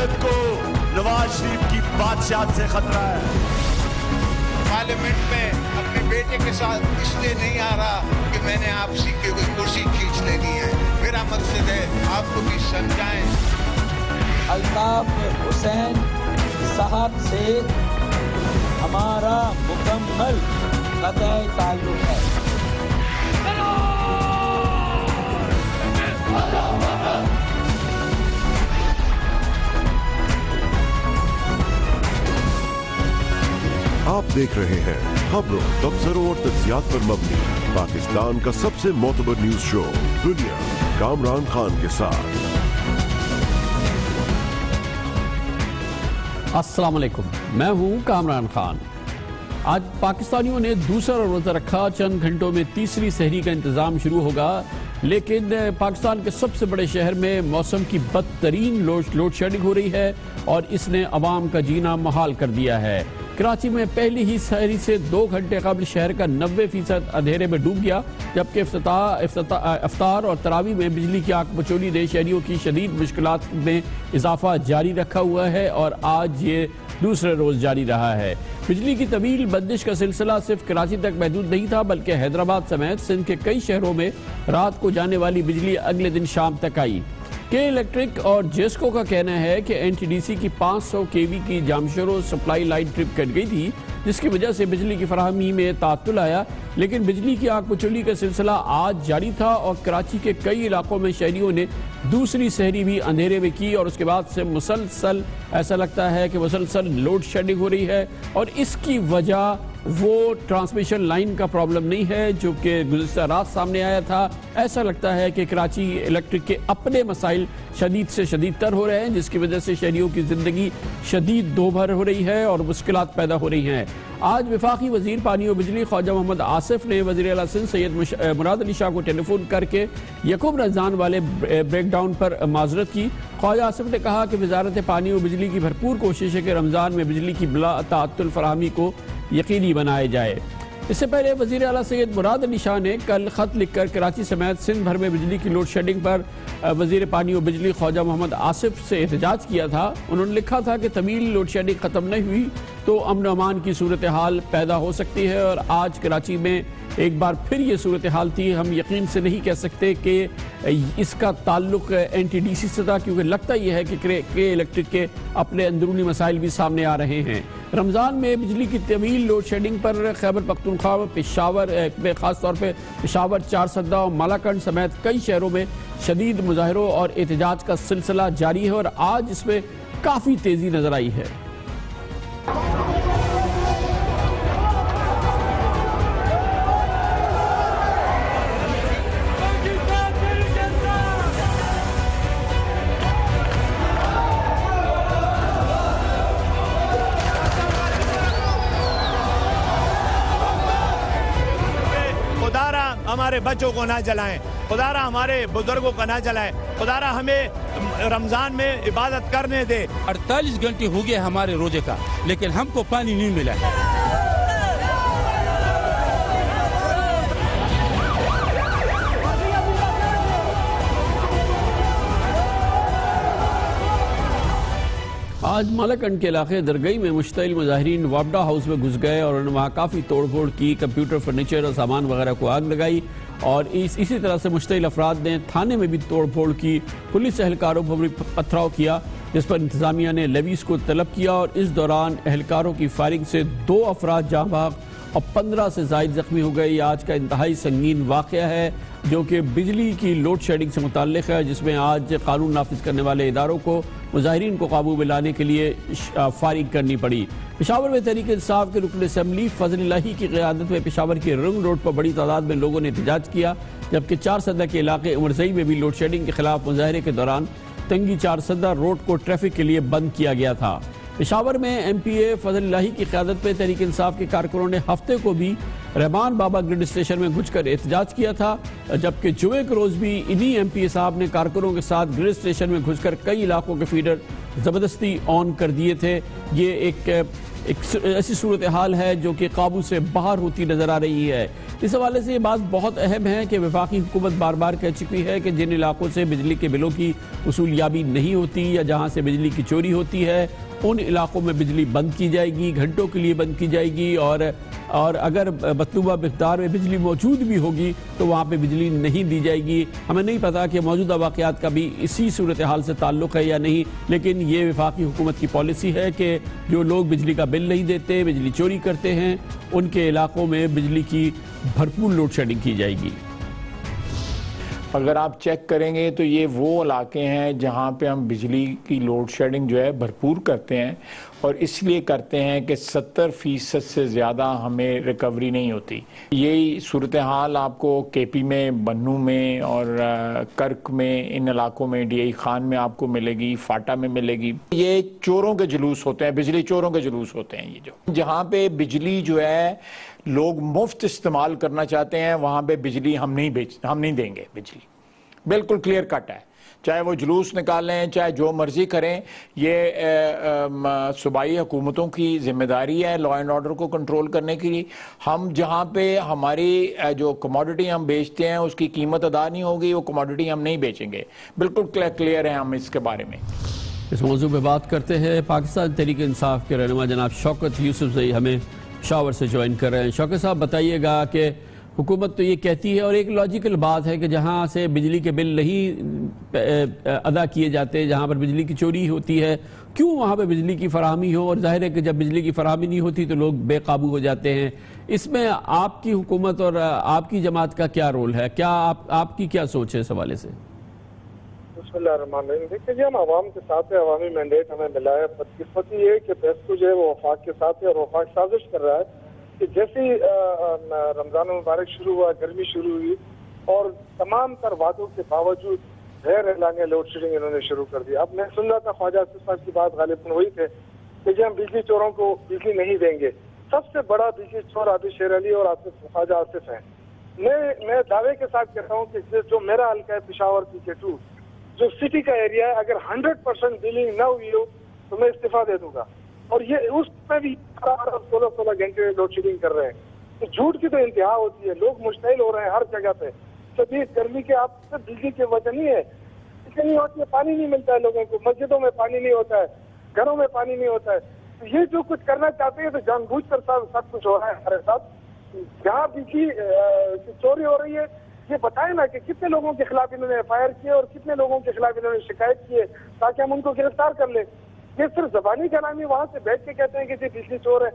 جمہوریت کو نواز شریف کی بادشاہت سے خطرہ ہے۔ پارلیمنٹ میں اپنے بیٹے کے ساتھ اس لیے نہیں آ رہا کہ میں نے آپ سے کوئی کرسی کھینچ لینی ہے، میرا مقصد ہے آپ کو بھی سمجھائیں۔ الطاف حسین صاحب سے ہمارا مکمل قطع تعلق ہے۔ آپ دیکھ رہے ہیں خبروں، تبصروں اور تجزیات پر مبنی پاکستان کا سب سے معتبر نیوز شو دنیا، کامران خان کے ساتھ۔ السلام علیکم، میں ہوں کامران خان۔ آج پاکستانیوں نے دوسرا روزہ رکھا، چند گھنٹوں میں تیسری سحری کا انتظام شروع ہوگا، لیکن پاکستان کے سب سے بڑے شہر میں موسم کی بدترین لوڈ شیڈنگ ہو رہی ہے اور اس نے عوام کا جینا محال کر دیا ہے۔ کراچی میں پہلی ہی سحری سے 2 گھنٹے قبل شہر کا 90% اندھیرے میں ڈوب گیا، جبکہ افطار اور تراویح میں بجلی کی آنکھ مچولی نے شہریوں کی شدید مشکلات میں اضافہ جاری رکھا ہوا ہے اور آج یہ دوسرے روز جاری رہا ہے۔ بجلی کی طویل بندش کا سلسلہ صرف کراچی تک محدود نہیں تھا، بلکہ حیدرآباد سمیت سندھ کے کئی شہروں میں رات کو جانے والی بجلی اگلے دن شام تک آئی۔ کے الیکٹرک اور جیسکو کا کہنا ہے کہ این ٹی ڈی سی کی 500 kV کی جامشورو سپلائی لائن ٹرپ کٹ گئی تھی، جس کی وجہ سے بجلی کی فراہمی میں تعطل آیا، لیکن بجلی کی آنکھ مچولی کا سلسلہ آج جاری تھا اور کراچی کے کئی علاقوں میں شہریوں نے دوسری سحری بھی اندھیرے میں کی اور اس کے بعد سے مسلسل ایسا لگتا ہے کہ مسلسل لوڈ شیڈنگ ہو رہی ہے، اور اس کی وجہ وہ ٹرانسمیشن لائن کا پرابلم نہیں ہے جو کہ گزشتہ رات سامنے آیا تھا۔ ایسا لگتا ہے کہ کراچی الیکٹرک کے اپنے مسائل شدید سے شدید تر ہو رہے ہیں، جس کی وجہ سے شہریوں کی زندگی شدید دوبھر ہو رہی ہے اور مشکلات پیدا ہو رہی ہیں۔ آج وفاقی وزیر پانی و بجلی خواجہ محمد آصف نے وزیر اعلیٰ سندھ سید مراد علی شاہ کو ٹیلی فون کر کے یکم رمضان والے بریک ڈاؤن پر معذرت کی۔ خواجہ آصف نے کہا کہ وزارت پانی و بجلی کی بھرپور کوشش ہے کہ رمضان میں بجلی کی بلا تعطل فراہمی کو یقینی بنائے جائے۔ اس سے پہلے وزیر اعلیٰ سید مراد علی شاہ نے کل خط لکھ کر کراچی سمیت سندھ بھر میں بجلی کی لوڈ شیڈنگ پر وزیر پانی و بجلی خواجہ محمد آصف سے احتجاج کیا تھا۔ انہوں نے لکھا تھا کہ طویل لوڈ شیڈنگ ختم نہیں ہوئی تو امن و امان کی صورتحال پیدا ہو سکتی ہے، اور آج کراچی میں ایک بار پھر یہ صورتحال تھی۔ ہم یقین سے نہیں کہہ سکتے کہ اس کا تعلق این ٹی ڈی سی سے تھا، کیونکہ لگتا یہ ہے کہ کے الیکٹرک کے اپنے اندرونی مسائل بھی سامنے آ رہے ہیں۔ رمضان میں بجلی کی طویل لوڈ شیڈنگ پر خیبر پختونخوا، پشاور میں خاص طور پہ پشاور، چارسدہ اور مالاکنڈ سمیت کئی شہروں میں شدید مظاہروں اور احتجاج کا سلسلہ جاری ہے اور آج اس میں کافی تیزی نظر آئی ہے۔ ہمارے بچوں کو نہ جلائیں، خدا را ہمارے بزرگوں کو نہ جلائیں، خدا را ہمیں رمضان میں عبادت کرنے دے۔ 48 گھنٹے ہو گئے ہمارے روزے کا، لیکن ہم کو پانی نہیں ملا۔ آج مالاکنڈ کے علاقے درگئی میں مشتعل مظاہرین وابڈا ہاؤس میں گھس گئے اور انہوں نے وہاں کافی توڑ پھوڑ کی، کمپیوٹر، فرنیچر اور سامان وغیرہ کو آگ لگائی، اور اسی طرح سے مشتعل افراد نے تھانے میں بھی توڑ پھوڑ کی، پولیس اہلکاروں پر بھی پتھراؤ کیا، جس پر انتظامیہ نے لیویز کو طلب کیا، اور اس دوران اہلکاروں کی فائرنگ سے 2 افراد جاں بحق اور 15 سے زائد زخمی ہو گئے۔ یہ آج کا انتہائی سنگین واقعہ ہے جو کہ بجلی کی لوڈ شیڈنگ سے متعلق ہے، جس میں آج قانون نافذ کرنے والے اداروں کو مظاہرین کو قابو میں لانے کے لیے فائرنگ کرنی پڑی۔ پشاور میں تحریک انصاف کے رکن اسمبلی فضل الہی کی قیادت میں پشاور کے رنگ روڈ پر بڑی تعداد میں لوگوں نے احتجاج کیا، جبکہ چارسدہ کے علاقے عمرزئی میں بھی لوڈ شیڈنگ کے خلاف مظاہرے کے دوران تنگی چارسدہ روڈ کو ٹریفک کے لیے بند کیا گیا تھا۔ پشاور میں ایم پی اے فضل الہی کی قیادت میں تحریک انصاف کے کارکنوں نے ہفتے کو بھی رحمان بابا گریڈ اسٹیشن میں گھس کر احتجاج کیا تھا، جبکہ جمعے کے روز بھی انہی ایم پی اے صاحب نے کارکنوں کے ساتھ گریڈ اسٹیشن میں گھس کر کئی علاقوں کے فیڈر زبردستی آن کر دیے تھے۔ یہ ایک ایسی صورتحال ہے جو کہ قابو سے باہر ہوتی نظر آ رہی ہے۔ اس حوالے سے یہ بات بہت اہم ہے کہ وفاقی حکومت بار بار کہہ چکی ہے کہ جن علاقوں سے بجلی کے بلوں کی وصولیابی نہیں ہوتی یا جہاں سے بجلی کی چوری ہوتی ہے ان علاقوں میں بجلی بند کی جائے گی، گھنٹوں کے لیے بند کی جائے گی، اور اگر مطلوبہ مقدار میں بجلی موجود بھی ہوگی تو وہاں پہ بجلی نہیں دی جائے گی۔ ہمیں نہیں پتا کہ موجودہ واقعات کا بھی اسی صورتحال سے تعلق ہے یا نہیں، لیکن یہ وفاقی حکومت کی پالیسی ہے کہ جو لوگ بجلی کا بل نہیں دیتے، بجلی چوری کرتے ہیں، ان کے علاقوں میں بجلی کی بھرپور لوڈ شیڈنگ کی جائے گی۔ اگر آپ چیک کریں گے تو یہ وہ علاقے ہیں جہاں پہ ہم بجلی کی لوڈ شیڈنگ جو ہے بھرپور کرتے ہیں، اور اس لیے کرتے ہیں کہ 70% سے زیادہ ہمیں ریکوری نہیں ہوتی۔ یہی صورتحال آپ کو کے پی میں، بنوں میں اور کرک میں، ان علاقوں میں، ڈی آئی خان میں آپ کو ملے گی، فاٹا میں ملے گی۔ یہ چوروں کے جلوس ہوتے ہیں، بجلی چوروں کے جلوس ہوتے ہیں۔ یہ جو جہاں پہ بجلی جو ہے لوگ مفت استعمال کرنا چاہتے ہیں وہاں پہ بجلی ہم نہیں دیں گے۔ بجلی بالکل کلیئر کٹ ہے، چاہے وہ جلوس نکالیں، چاہے جو مرضی کریں، یہ صوبائی حکومتوں کی ذمہ داری ہے لا اینڈ آرڈر کو کنٹرول کرنے کی۔ ہم جہاں پہ ہماری جو کموڈٹی ہم بیچتے ہیں اس کی قیمت ادا نہیں ہوگی، وہ کموڈٹی ہم نہیں بیچیں گے۔ بالکل کلیئر ہیں ہم اس کے بارے میں۔ اس موضوع پہ بات کرتے ہیں، پاکستان تحریک انصاف کے رہنما جناب شوکت یوسفزئی ہمیں پشاور سے جوائن کر رہے ہیں۔ شوکت صاحب بتائیے گا کہ حکومت تو یہ کہتی ہے، اور ایک لاجیکل بات ہے کہ جہاں سے بجلی کے بل نہیں ادا کیے جاتے، جہاں پر بجلی کی چوری ہوتی ہے، کیوں وہاں پہ بجلی کی فراہمی ہو؟ اور ظاہر ہے کہ جب بجلی کی فراہمی نہیں ہوتی تو لوگ بے قابو ہو جاتے ہیں۔ اس میں آپ کی حکومت اور آپ کی جماعت کا کیا رول ہے؟ کیا آپ کی کیا سوچ ہے اس حوالے سے؟ بسم اللہ الرحمن الرحیم۔ دیکھیں جی، ہم عوام کے ساتھ ہیں، عوامی مینڈیٹ ہمیں ملا ہے۔ بدقسمتی یہ کہ پیسکو جو ہے وہ وفاق کے ساتھ ہے، اور وفاق سازش کر رہا ہے کہ جیسے رمضان المبارک شروع ہوا، گرمی شروع ہوئی، اور تمام تر وعدوں کے باوجود غیر اعلانیہ لوڈ شیڈنگ انہوں نے شروع کر دی۔ اب میں سن رہا تھا خواجہ آصف صاحب کی بات غالباً وہی تھے کہ جی ہم بجلی چوروں کو بجلی نہیں دیں گے۔ سب سے بڑا بجلی چور عابد شیر علی اور خواجہ آصف ہیں۔ میں دعوے کے ساتھ کہتا ہوں کہ جو میرا حلقہ ہے پشاور PK2 جو سٹی کا ایریا ہے، اگر 100% بلنگ نہ ہوئی ہو تو میں استعفیٰ دے دوں گا۔ اور یہ اس میں بھی 16 گھنٹے لوڈ شیڈنگ کر رہے ہیں، تو جھوٹ کی تو انتہا ہوتی ہے۔ لوگ مشتعل ہو رہے ہیں ہر جگہ پہ، شدید گرمی کے آپ سے بجلی کی وجہ نہیں ہے، نہیں ہوتی ہے، پانی نہیں ملتا ہے لوگوں کو، مسجدوں میں پانی نہیں ہوتا ہے، گھروں میں پانی نہیں ہوتا ہے۔ تو یہ جو کچھ کرنا چاہتے ہیں تو جان بوجھ کر سب کچھ ہو رہا ہے ہمارے ساتھ۔ جہاں بجلی چوری ہو رہی ہے یہ بتائیں نا کہ کتنے لوگوں کے خلاف انہوں نے FIR کیے اور کتنے لوگوں کے خلاف انہوں نے شکایت کی ہے، تاکہ ہم ان کو گرفتار کر لیں۔ یہ صرف زبانی کلامی وہاں سے بیٹھ کے کہتے ہیں کہ بجلی چور ہے،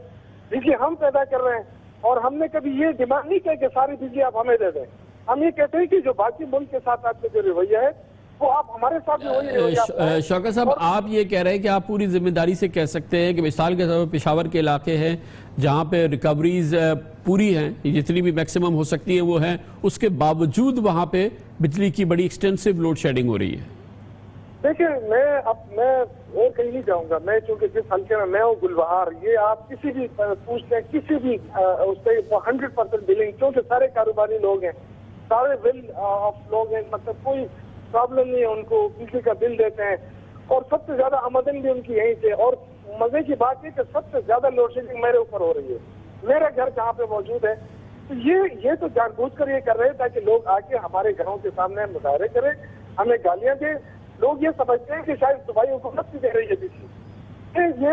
بجلی ہم پیدا کر رہے ہیں، اور ہم نے کبھی یہ ڈیمانڈ نہیں کی کہ ساری بجلی آپ ہمیں دے دیں۔ ہم یہ کہتے ہیں کہ جو باقی ملک کے ساتھ آپ کا جو رویہ ہے وہ آپ ہمارے ساتھ بھی وہی رویہ۔ شوکت صاحب، آپ یہ کہہ رہے ہیں کہ آپ پوری ذمہ داری سے کہہ سکتے ہیں کہ مثال کے طور پر پشاور کے علاقے ہیں جہاں پہ ریکوریز پوری ہیں، جتنی بھی میکسیمم ہو سکتی ہے وہ ہیں، اس کے باوجود وہاں پہ بجلی کی بڑی ایکسٹینسو لوڈ شیڈنگ ہو رہی ہے؟ دیکھیں میں اور کہیں نہیں جاؤں گا، میں چونکہ جس حلقے میں میں ہوں گلبہار، یہ آپ کسی بھی پوچھتے ہیں کسی بھی اس پہ 100% بلنگ، کیونکہ سارے کاروباری لوگ ہیں، سارے بل آف لوگ ہیں، مطلب کوئی پرابلم نہیں ہے، ان کو بجلی کا بل دیتے ہیں، اور سب سے زیادہ آمدن بھی ان کی یہیں سے۔ اور مزے کی بات ہے کہ سب سے زیادہ لوڈ شیڈنگ میرے اوپر ہو رہی ہے، میرا گھر جہاں پہ موجود ہے۔ تو یہ تو جان بوجھ کر یہ کر رہے ہیں تاکہ لوگ آ کے ہمارے گھروں کے سامنے مظاہرے کریں، ہمیں گالیاں دیں۔ لوگ یہ سمجھتے ہیں کہ شاید صوبائی حکومت بھی دے رہی ہے بجلی۔ یہ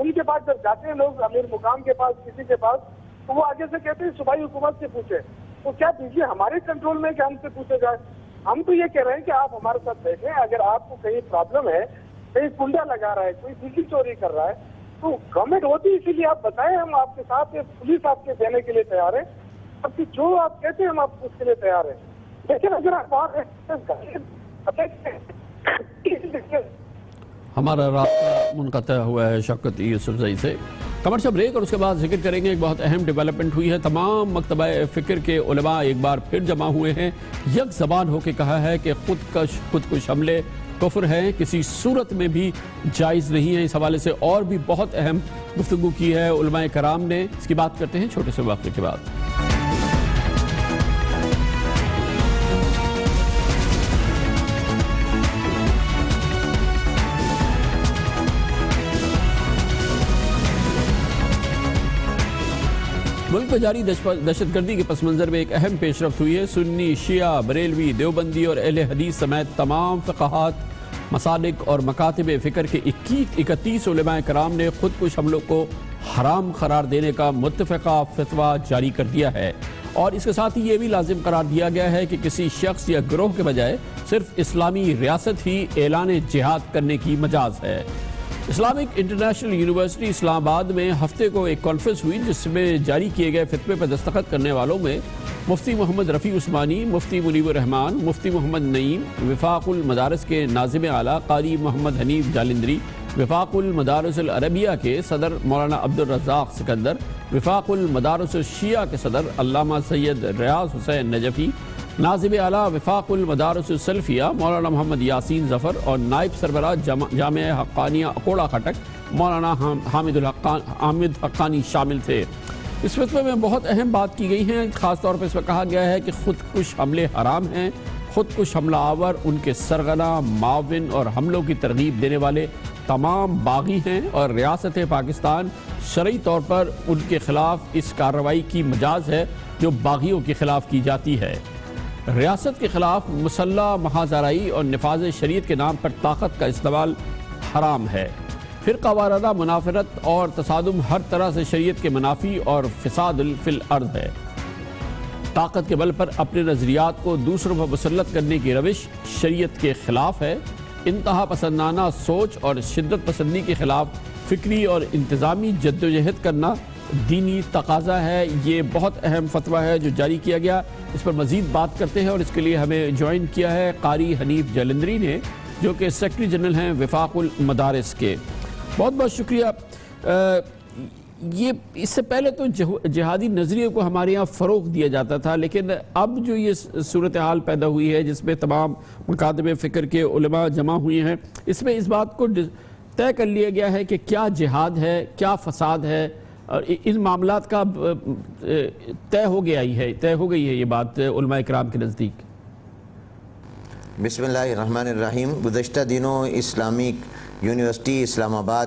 ان کے پاس جب جاتے ہیں لوگ امیر مقام کے پاس، کسی کے پاس، تو وہ آگے سے کہتے ہیں صوبائی حکومت سے پوچھیں۔ تو کیا بجلی ہمارے کنٹرول میں کہ ہم سے پوچھے جائے؟ ہم تو یہ کہہ رہے ہیں کہ آپ ہمارے ساتھ بیٹھیں، اگر آپ کو کہیں پرابلم ہے، کہیں کنڈا لگا رہا ہے، کوئی بجلی چوری کر رہا ہے، تو گورنمنٹ ہوتی ہے، اسی لیے آپ بتائیں، ہم آپ کے ساتھ، پولیس آپ کے دینے کے لیے تیار ہے، اب جو آپ کہتے ہیں ہم آپ اس کے لیے تیار ہیں۔ لیکن اگر آپ ہمارا رابطہ منقطع ہوا ہے شوکت یوسفزئی سے۔ کمرشل بریک اور اس کے بعد ذکر کریں گے ایک بہت اہم ڈیولپمنٹ ہوئی ہے۔ تمام مکتبہ فکر کے علماء ایک بار پھر جمع ہوئے ہیں، یک زبان ہو کے کہا ہے کہ خود کش حملے کفر ہے، کسی صورت میں بھی جائز نہیں ہے۔ اس حوالے سے اور بھی بہت اہم گفتگو کی ہے علماء کرام نے، اس کی بات کرتے ہیں چھوٹے سے وقفے کے بعد۔ ملک میں جاری دہشت گردی کے پس منظر میں ایک اہم پیش رفت ہوئی ہے۔ سنی، شیعہ، بریلوی، دیوبندی اور اہل حدیث سمیت تمام فقہات، مسالک اور مکاتب فکر کے 31 علماء کرام نے خود کش حملوں کو حرام قرار دینے کا متفقہ فتویٰ جاری کر دیا ہے، اور اس کے ساتھ ہی یہ بھی لازم قرار دیا گیا ہے کہ کسی شخص یا گروہ کے بجائے صرف اسلامی ریاست ہی اعلان جہاد کرنے کی مجاز ہے۔ اسلامک انٹرنیشنل یونیورسٹی اسلام آباد میں ہفتے کو ایک کانفرنس ہوئی، جس میں جاری کیے گئے فتوے پر دستخط کرنے والوں میں مفتی محمد رفیع عثمانی، مفتی منیب الرحمان، مفتی محمد نعیم، وفاق المدارس کے ناظم اعلیٰ قاری محمد حنیف جالندری، وفاق المدارس العربیہ کے صدر مولانا عبد الرزاق سکندر، وفاق المدارس الشیعہ کے صدر علامہ سید ریاض حسین نجفی، ناظم اعلیٰ وفاق المدارس السلفیہ مولانا محمد یاسین ظفر اور نائب سربراہ جامعہ حقانیہ اکوڑا خٹک مولانا حامد حقانی شامل تھے۔ اس فتوے میں بہت اہم بات کی گئی ہے، خاص طور پر اس میں کہا گیا ہے کہ خود کش حملے حرام ہیں، خود کش حملہ آور، ان کے سرغنہ، معاون اور حملوں کی ترغیب دینے والے تمام باغی ہیں، اور ریاست پاکستان شرعی طور پر ان کے خلاف اس کارروائی کی مجاز ہے جو باغیوں کے خلاف کی جاتی ہے۔ ریاست کے خلاف مسلح محاذ آرائی اور نفاذ شریعت کے نام پر طاقت کا استعمال حرام ہے۔ فرقہ وارانہ منافرت اور تصادم ہر طرح سے شریعت کے منافی اور فساد فی الارض ہے۔ طاقت کے بل پر اپنے نظریات کو دوسروں پر مسلط کرنے کی روش شریعت کے خلاف ہے۔ انتہا پسندانہ سوچ اور شدت پسندی کے خلاف فکری اور انتظامی جدوجہد کرنا دینی تقاضا ہے۔ یہ بہت اہم فتویٰ ہے جو جاری کیا گیا، اس پر مزید بات کرتے ہیں، اور اس کے لیے ہمیں جوائن کیا ہے قاری حنیف جالندری نے، جو کہ سیکرٹری جنرل ہیں وفاق المدارس کے۔ بہت بہت شکریہ۔ یہ اس سے پہلے تو جہادی نظریے کو ہمارے یہاں فروغ دیا جاتا تھا، لیکن اب جو یہ صورتحال پیدا ہوئی ہے جس میں تمام مکاتب فکر کے علماء جمع ہوئے ہیں، اس میں اس بات کو طے کر لیا گیا ہے کہ کیا جہاد ہے، کیا فساد ہے، اور ان معاملات کا طے ہو گئی ہے یہ بات علماء کرام کے نزدیک۔ بسم اللہ الرحمن الرحیم۔ گزشتہ دنوں اسلامک یونیورسٹی اسلام آباد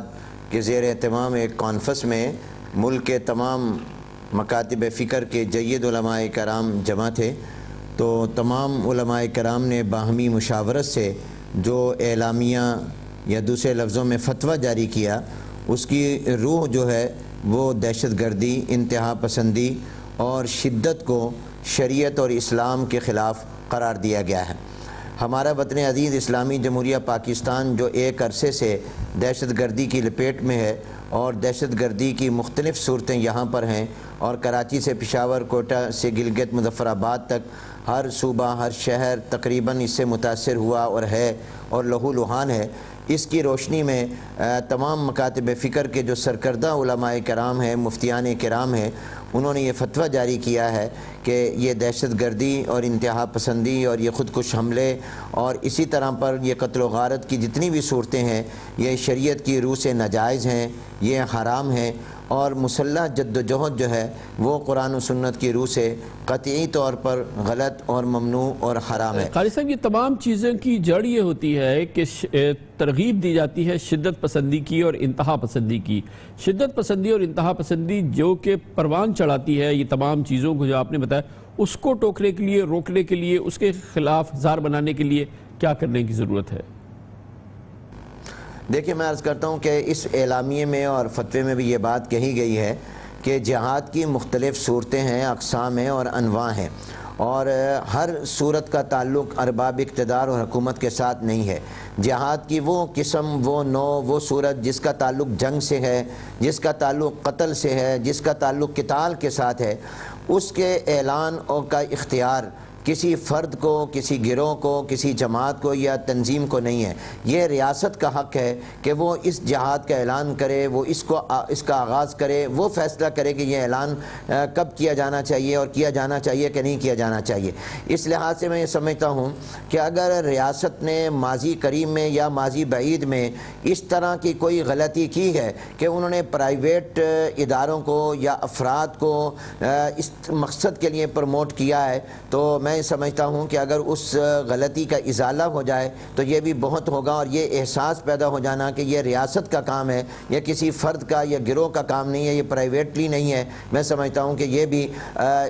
کے زیر اہتمام ایک کانفرنس میں ملک کے تمام مکاتب فکر کے جید علماء کرام جمع تھے، تو تمام علماء کرام نے باہمی مشاورت سے جو اعلامیہ یا دوسرے لفظوں میں فتویٰ جاری کیا، اس کی روح جو ہے وہ دہشت گردی، انتہا پسندی اور شدت کو شریعت اور اسلام کے خلاف قرار دیا گیا ہے۔ ہمارا وطن عزیز اسلامی جمہوریہ پاکستان جو ایک عرصے سے دہشت گردی کی لپیٹ میں ہے، اور دہشت گردی کی مختلف صورتیں یہاں پر ہیں، اور کراچی سے پشاور، کوئٹہ سے گلگت مظفر آباد تک ہر صوبہ، ہر شہر تقریباً اس سے متاثر ہوا اور ہے اور لہو لہان ہے۔ اس کی روشنی میں تمام مکاتب فکر کے جو سرکردہ علماء کرام ہیں، مفتیان کرام ہیں، انہوں نے یہ فتویٰ جاری کیا ہے کہ یہ دہشت گردی اور انتہا پسندی اور یہ خود کش حملے اور اسی طرح پر یہ قتل و غارت کی جتنی بھی صورتیں ہیں، یہ شریعت کی روح سے ناجائز ہیں، یہ حرام ہیں، اور مسلح جد و جہد جو ہے وہ قرآن و سنت کی روح سے قطعی طور پر غلط اور ممنوع اور حرام ہے۔ قاری صاحب، یہ تمام چیزوں کی جڑ یہ ہوتی ہے کہ ترغیب دی جاتی ہے شدت پسندی کی اور انتہا پسندی کی۔ شدت پسندی اور انتہا پسندی جو کہ پروان چڑھاتی ہے یہ تمام چیزوں کو جو آپ نے بتایا، اس کو ٹوکنے کے لیے، روکنے کے لیے، اس کے خلاف ہزار بنانے کے لیے کیا کرنے کی ضرورت ہے؟ دیکھیں، میں عرض کرتا ہوں کہ اس اعلامیے میں اور فتوے میں بھی یہ بات کہی گئی ہے کہ جہاد کی مختلف صورتیں ہیں، اقسام ہیں اور انواع ہیں، اور ہر صورت کا تعلق ارباب اقتدار اور حکومت کے ساتھ نہیں ہے۔ جہاد کی وہ قسم، وہ نوع، وہ صورت جس کا تعلق جنگ سے ہے، جس کا تعلق قتل سے ہے، جس کا تعلق قتال کے ساتھ ہے، اس کے اعلان اور کا اختیار کسی فرد کو، کسی گروہ کو، کسی جماعت کو یا تنظیم کو نہیں ہے. یہ ریاست کا حق ہے کہ وہ اس جہاد کا اعلان کرے، وہ اس کا آغاز کرے، وہ فیصلہ کرے کہ یہ اعلان کب کیا جانا چاہیے اور کیا جانا چاہیے کہ نہیں کیا جانا چاہیے. اس لحاظ سے میں یہ سمجھتا ہوں کہ اگر ریاست نے ماضی قریب میں یا ماضی بعید میں اس طرح کی کوئی غلطی کی ہے کہ انہوں نے پرائیویٹ اداروں کو یا افراد کو اس مقصد کے لیے پروموٹ کیا ہے، تو میں سمجھتا ہوں کہ اگر اس غلطی کا ازالہ ہو جائے تو یہ بھی بہت ہوگا، اور یہ احساس پیدا ہو جانا کہ یہ ریاست کا کام ہے، یہ کسی فرد کا یا گروہ کا کام نہیں ہے، یہ پرائیویٹلی نہیں ہے. میں سمجھتا ہوں کہ یہ بھی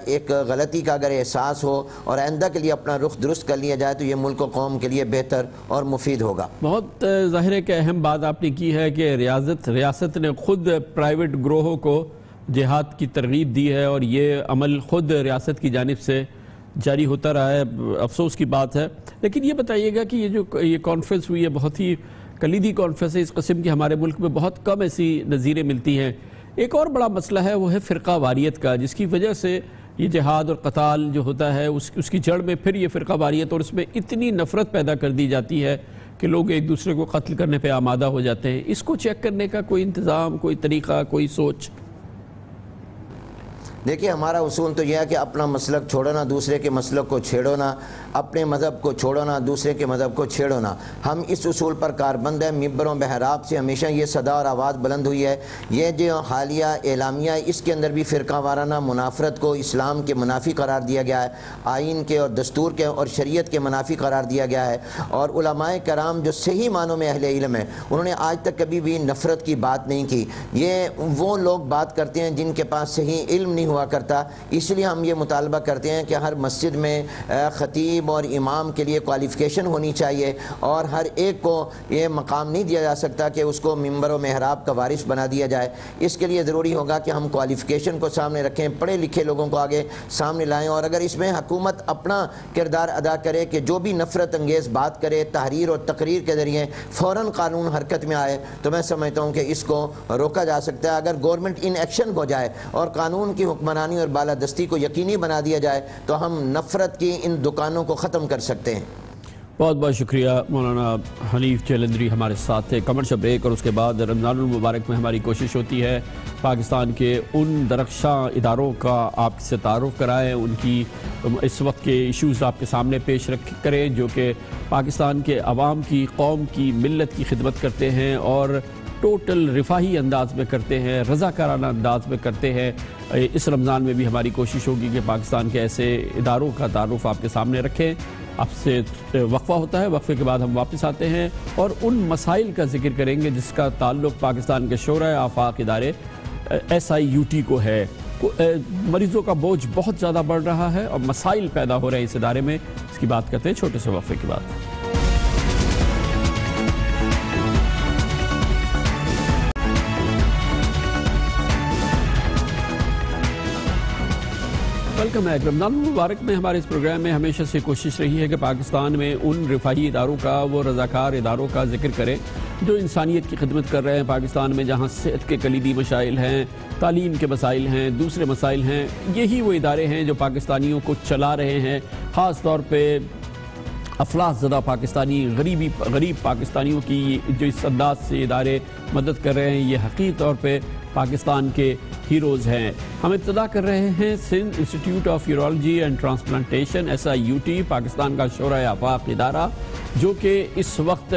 ایک غلطی کا اگر احساس ہو اور آئندہ کے لیے اپنا رخ درست کر لیا جائے تو یہ ملک و قوم کے لیے بہتر اور مفید ہوگا. بہت ظاہر ہے کہ اہم بات آپ نے کی ہے کہ ریاست نے خود پرائیویٹ گروہوں کو جہاد کی ترغیب دی ہے، اور یہ عمل خود ریاست کی جانب سے جاری ہوتا رہا ہے. افسوس کی بات ہے. لیکن یہ بتائیے گا کہ یہ کانفرنس ہوئی ہے، بہت ہی کلیدی کانفرنس ہے اس قسم کی، ہمارے ملک میں بہت کم ایسی نظیریں ملتی ہیں. ایک اور بڑا مسئلہ ہے وہ ہے فرقہ واریت کا، جس کی وجہ سے یہ جہاد اور قتال جو ہوتا ہے اس کی جڑ میں پھر یہ فرقہ واریت، اور اس میں اتنی نفرت پیدا کر دی جاتی ہے کہ لوگ ایک دوسرے کو قتل کرنے پہ آمادہ ہو جاتے ہیں. اس کو چیک کرنے کا کوئی انتظام، کوئی طریقہ، کوئی سوچ؟ دیکھیے، ہمارا اصول تو یہ ہے کہ اپنا مسلک چھوڑو نہ، دوسرے کے مسلک کو چھیڑو نہ، اپنے مذہب کو چھوڑو نہ، دوسرے کے مذہب کو چھیڑو نہ. ہم اس اصول پر کاربند ہیں. ممبر و محراب سے ہمیشہ یہ صدا اور آواز بلند ہوئی ہے. یہ جو حالیہ اعلامیہ ہے اس کے اندر بھی فرقہ وارانہ منافرت کو اسلام کے منافی قرار دیا گیا ہے، آئین کے اور دستور کے اور شریعت کے منافی قرار دیا گیا ہے. اور علماء کرام جو صحیح معنوں میں اہل علم ہیں انہوں نے آج تک کبھی بھی نفرت کی بات نہیں کی. یہ وہ لوگ بات کرتے ہیں جن کے پاس صحیح علم نہیں ہوا کرتا. اس لیے ہم یہ مطالبہ کرتے ہیں کہ ہر مسجد میں خطیب اور امام کے لیے کوالیفیکیشن ہونی چاہیے، اور ہر ایک کو یہ مقام نہیں دیا جا سکتا کہ اس کو ممبر و محراب کا وارث بنا دیا جائے. اس کے لیے ضروری ہوگا کہ ہم کوالیفیکیشن کو سامنے رکھیں، پڑھے لکھے لوگوں کو آگے سامنے لائیں، اور اگر اس میں حکومت اپنا کردار ادا کرے کہ جو بھی نفرت انگیز بات کرے تحریر اور تقریر کے ذریعے فوراً قانون حرکت میں آئے، تو میں سمجھتا ہوں کہ اس کو روکا جا سکتا ہے. اگر گورنمنٹ ان ایکشن ہو جائے اور قانون کی حکمرانی اور بالادستی کو یقینی بنا دیا جائے تو ہم نفرت کی ان دکانوں کو ختم کر سکتے ہیں. بہت بہت شکریہ مولانا حنیف جیلندری ہمارے ساتھ تھے. کمرشل بریک، اور اس کے بعد رمضان المبارک میں ہماری کوشش ہوتی ہے پاکستان کے ان درخشاں اداروں کا آپ سے تعارف کرائیں، ان کی اس وقت کے ایشوز آپ کے سامنے پیش کریں جو کہ پاکستان کے عوام کی، قوم کی، ملت کی خدمت کرتے ہیں اور ٹوٹل رفاہی انداز میں کرتے ہیں، رضاکارانہ انداز میں کرتے ہیں. اس رمضان میں بھی ہماری کوشش ہوگی کہ پاکستان کے ایسے اداروں کا تعارف آپ کے سامنے رکھیں. آپ سے وقفہ ہوتا ہے، وقفے کے بعد ہم واپس آتے ہیں اور ان مسائل کا ذکر کریں گے جس کا تعلق پاکستان کے شورائے آفاق ادارے SIUT کو ہے. مریضوں کا بوجھ بہت زیادہ بڑھ رہا ہے اور مسائل پیدا ہو رہے ہیں اس ادارے میں. اس کی بات کرتے ہیں چھوٹے سے وقفے کے بعد. ویلکم ہے. رمضان المبارک میں ہمارے اس پروگرام میں ہمیشہ سے کوشش رہی ہے کہ پاکستان میں ان رفاہی اداروں کا، وہ رضاکار اداروں کا ذکر کریں جو انسانیت کی خدمت کر رہے ہیں پاکستان میں، جہاں صحت کے کلیدی مسائل ہیں، تعلیم کے مسائل ہیں، دوسرے مسائل ہیں. یہی وہ ادارے ہیں جو پاکستانیوں کو چلا رہے ہیں، خاص طور پہ افلاس زدہ پاکستانی، غریب پاکستانیوں کی جو اس انداز سے ادارے مدد کر رہے ہیں. یہ حقیقی طور پہ پاکستان کے ہیروز ہیں. ہم ابتدا کر رہے ہیں Sindh institute of urology and transplantation SIUT، Pakistan کا شورائے آفاق ادارہ جو کہ اس وقت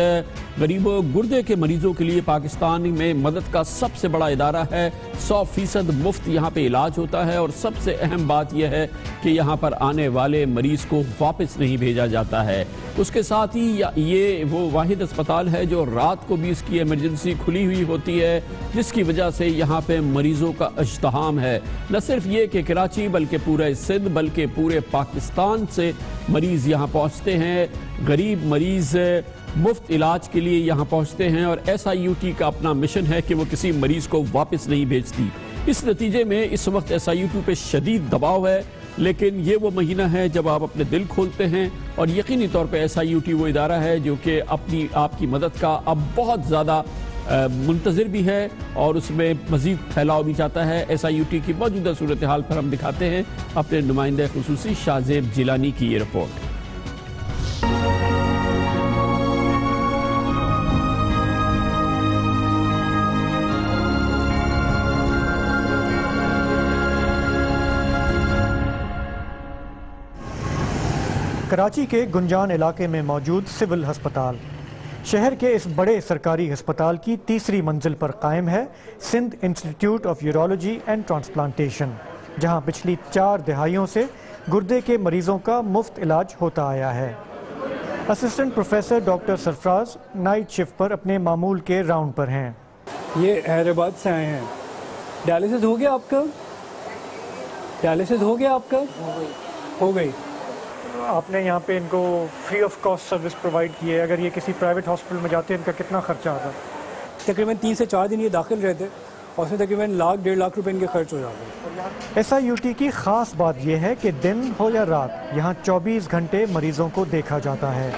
غریبوں گردے کے مریضوں کے لیے پاکستان میں مدد کا سب سے بڑا ادارہ ہے. 100% مفت یہاں پہ علاج ہوتا ہے، اور سب سے اہم بات یہ ہے کہ یہاں پر آنے والے مریض کو واپس نہیں بھیجا جاتا ہے. اس کے ساتھ ہی یہ وہ واحد اسپتال ہے جو رات کو بھی اس کی ایمرجنسی کھلی ہوئی ہوتی ہے، جس کی وجہ سے یہاں پہ مریضوں کا ازدحام ہے. نہ صرف یہ کہ کراچی بلکہ پورے سندھ بلکہ پورے پاکستان سے مریض یہاں پہنچتے ہیں. غریب مریض مفت علاج کے لیے یہاں پہنچتے ہیں، اور SIUT کا اپنا مشن ہے کہ وہ کسی مریض کو واپس نہیں بھیجتی. اس نتیجے میں اس وقت SIUT پہ شدید دباؤ ہے، لیکن یہ وہ مہینہ ہے جب آپ اپنے دل کھولتے ہیں، اور یقینی طور پہ SIUT وہ ادارہ ہے جو کہ آپ کی مدد کا اب بہت زیادہ منتظر بھی ہے اور اس میں مزید پھیلاؤ بھی چاہتا ہے۔ SIUT کی موجودہ صورتحال پر ہم دکھاتے ہیں اپنے نمائندہ خصوصی شاہ زیب جیلانی کی یہ رپورٹ۔ کراچی کے گنجان علاقے میں موجود سول ہسپتال شہر کے اس بڑے سرکاری ہسپتال کی تیسری منزل پر قائم ہے Sindh institute of urology and transplantation, جہاں پچھلی 4 دہائیوں سے گردے کے مریضوں کا مفت علاج ہوتا آیا ہے۔ اسسٹنٹ پروفیسر ڈاکٹر سرفراز نائٹ شفٹ پر اپنے معمول کے راؤنڈ پر ہیں۔ یہ حیدرآباد سے آئے ہیں۔ ڈائلسس ہو گیا آپ کا؟ ڈائلسس ہو گیا آپ کا؟ ہو گئی۔ آپ نے یہاں پہ ان کو free of cost service provide کی ہے، اگر یہ کسی پرائیویٹ ہاسپٹل میں جاتے ہیں ان کا کتنا خرچہ آتا؟ تقریباً 3 سے 4 دن یہ داخل رہتے اور اس میں تقریباً 1 1.5 لاکھ روپے ان کے خرچ ہو جاتے۔ SIUT کی خاص بات یہ ہے کہ دن ہو یا رات یہاں 24 گھنٹے مریضوں کو دیکھا جاتا ہے۔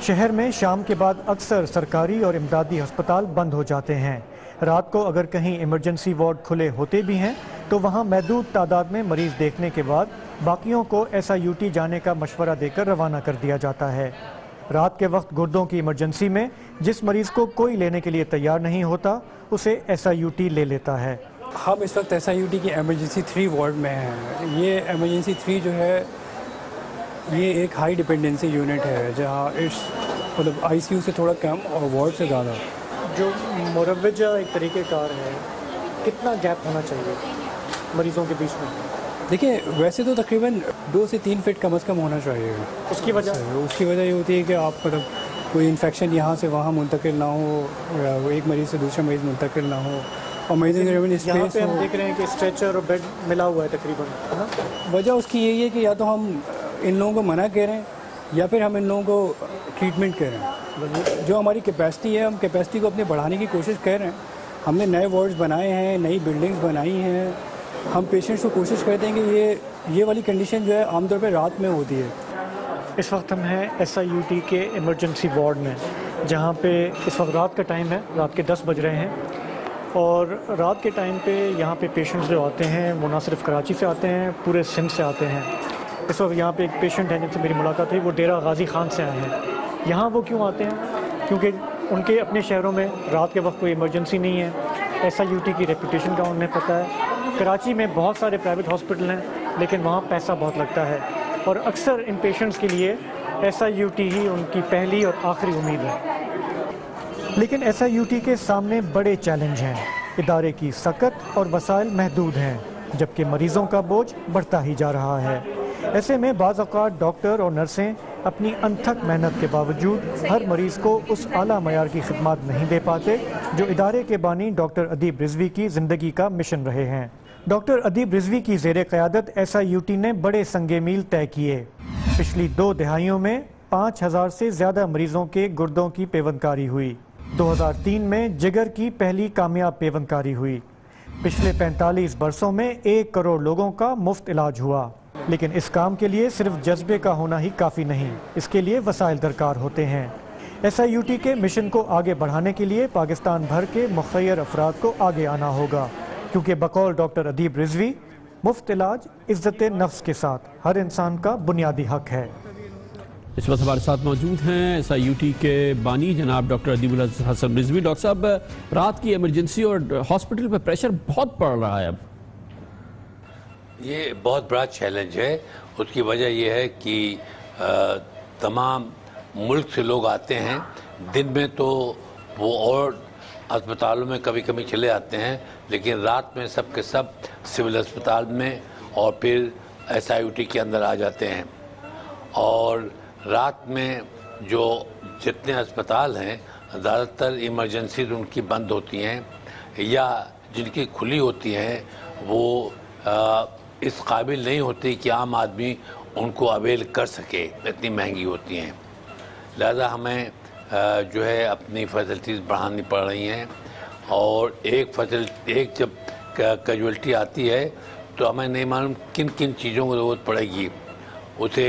شہر میں شام کے بعد اکثر سرکاری اور امدادی ہسپتال بند ہو جاتے ہیں۔ رات کو اگر کہیں ایمرجنسی وارڈ کھلے ہوتے بھی ہیں تو وہاں محدود تعداد میں مریض دیکھنے کے بعد باقیوں کو SIUT جانے کا مشورہ دے کر روانہ کر دیا جاتا ہے۔ رات کے وقت گردوں کی ایمرجنسی میں جس مریض کو کوئی لینے کے لیے تیار نہیں ہوتا اسے SIUT لے لیتا ہے۔ ہم اس وقت SIUT کی ایمرجنسی 3 وارڈ میں ہیں۔ یہ ایمرجنسی 3 جو ہے یہ ایک ہائی ڈپینڈنسی یونٹ ہے جہاں مطلب ICU سے تھوڑا کم اور وارڈ سے زیادہ۔ جو مروجہ ایک طریقہ کار ہے، کتنا گیپ ہونا چاہیے مریضوں کے بیچ میں؟ دیکھیں ویسے تو تقریباً 2 سے 3 فٹ کم از کم ہونا چاہیے۔ اس کی وجہ یہ ہوتی ہے کہ آپ مطلب کوئی انفیکشن یہاں سے وہاں منتقل نہ ہو یا ایک مریض سے دوسرے مریض منتقل نہ ہو، اور مریض یہاں پہ ہم دیکھ رہے ہیں کہ اسٹریچر اور بیڈ ملا ہوا ہے تقریباً۔ وجہ اس کی یہی ہے کہ یا تو ہم ان لوگوں کو منع کریں یا پھر ہم ان لوگوں کو ٹریٹمنٹ کریں۔ جو ہماری کیپیسٹی ہے ہم کیپیسٹی کو اپنے بڑھانے کی کوشش کر رہے ہیں۔ ہم نے نئے وارڈز بنائے ہیں، نئی بلڈنگز بنائی ہیں۔ ہم پیشنٹس کو کوشش کرتے ہیں کہ یہ والی کنڈیشن جو ہے عام طور پہ رات میں ہوتی ہے۔ اس وقت ہم ہیں SIUT کے ایمرجنسی وارڈ میں، جہاں پہ اس وقت رات کا ٹائم ہے، رات کے 10 بج رہے ہیں، اور رات کے ٹائم پہ یہاں پہ پیشنٹس جو آتے ہیں وہ نہ صرف کراچی سے آتے ہیں، پورے سندھ سے آتے ہیں۔ اس وقت یہاں پہ ایک پیشنٹ ہے جن سے میری ملاقات ہوئی، وہ ڈیرہ غازی خان سے آئے ہیں۔ یہاں وہ کیوں آتے ہیں؟ کیونکہ ان کے اپنے شہروں میں رات کے وقت کوئی ایمرجنسی نہیں ہے۔ SIUT کی ریپوٹیشن کا انہیں پتہ ہے۔ کراچی میں بہت سارے پرائیویٹ ہاسپٹل ہیں لیکن وہاں پیسہ بہت لگتا ہے، اور اکثر ان پیشنٹس کے لیے SIUT ہی ان کی پہلی اور آخری امید ہے۔ لیکن SIUT کے سامنے بڑے چیلنج ہیں۔ ادارے کی سکت اور وسائل محدود ہیں، جبکہ مریضوں کا بوجھ بڑھتا ہی جا رہا ہے۔ ایسے میں بعض اوقات ڈاکٹر اور نرسیں اپنی انتھک محنت کے باوجود ہر مریض کو اس اعلیٰ معیار کی خدمات نہیں دے پاتے جو ادارے کے بانی ڈاکٹر ادیب رضوی کی زندگی کا مشن رہے ہیں۔ ڈاکٹر ادیب رضوی کی زیر قیادت SIUT نے بڑے سنگ میل طے کیے۔ پچھلی 2 دہائیوں میں 5000 سے زیادہ مریضوں کے گردوں کی پیوندکاری ہوئی۔ 2003 میں جگر کی پہلی کامیاب پیوندکاری ہوئی۔ پچھلے 45 برسوں میں 1 کروڑ لوگوں کا مفت علاج ہوا۔ لیکن اس کام کے لیے صرف جذبے کا ہونا ہی کافی نہیں، اس کے لیے وسائل درکار ہوتے ہیں۔ SIUT کے مشن کو آگے بڑھانے کے لیے پاکستان بھر کے مخیر افراد کو آگے آنا ہوگا، کیونکہ بقول ڈاکٹر ادیب رضوی مفت علاج عزت نفس کے ساتھ ہر انسان کا بنیادی حق ہے۔ اس وقت ہمارے ساتھ موجود ہیں SIUT کے بانی جناب ڈاکٹر ادیب الحسن رضوی۔ ڈاکٹر صاحب، رات کی ایمرجنسی اور ہاسپٹل پہ پریشر بہت پڑ رہا ہے اب۔ یہ بہت بڑا چیلنج ہے۔ اس کی وجہ یہ ہے کہ تمام ملک سے لوگ آتے ہیں۔ دن میں تو وہ اور اسپتالوں میں کبھی کبھی چلے آتے ہیں، لیکن رات میں سب کے سب سول اسپتال میں اور پھر SIUT کے اندر آ جاتے ہیں۔ اور رات میں جو جتنے اسپتال ہیں زیادہ تر ایمرجنسیز ان کی بند ہوتی ہیں، یا جن کی کھلی ہوتی ہیں وہ اس قابل نہیں ہوتی کہ عام آدمی ان کو اویل کر سکے، اتنی مہنگی ہوتی ہیں۔ لہذا ہمیں جو ہے اپنی فیسلٹیز بڑھانی پڑ رہی ہیں، اور ایک جب کیجویلٹی آتی ہے تو ہمیں نہیں معلوم کن کن چیزوں کو ضرورت پڑے گی۔ اسے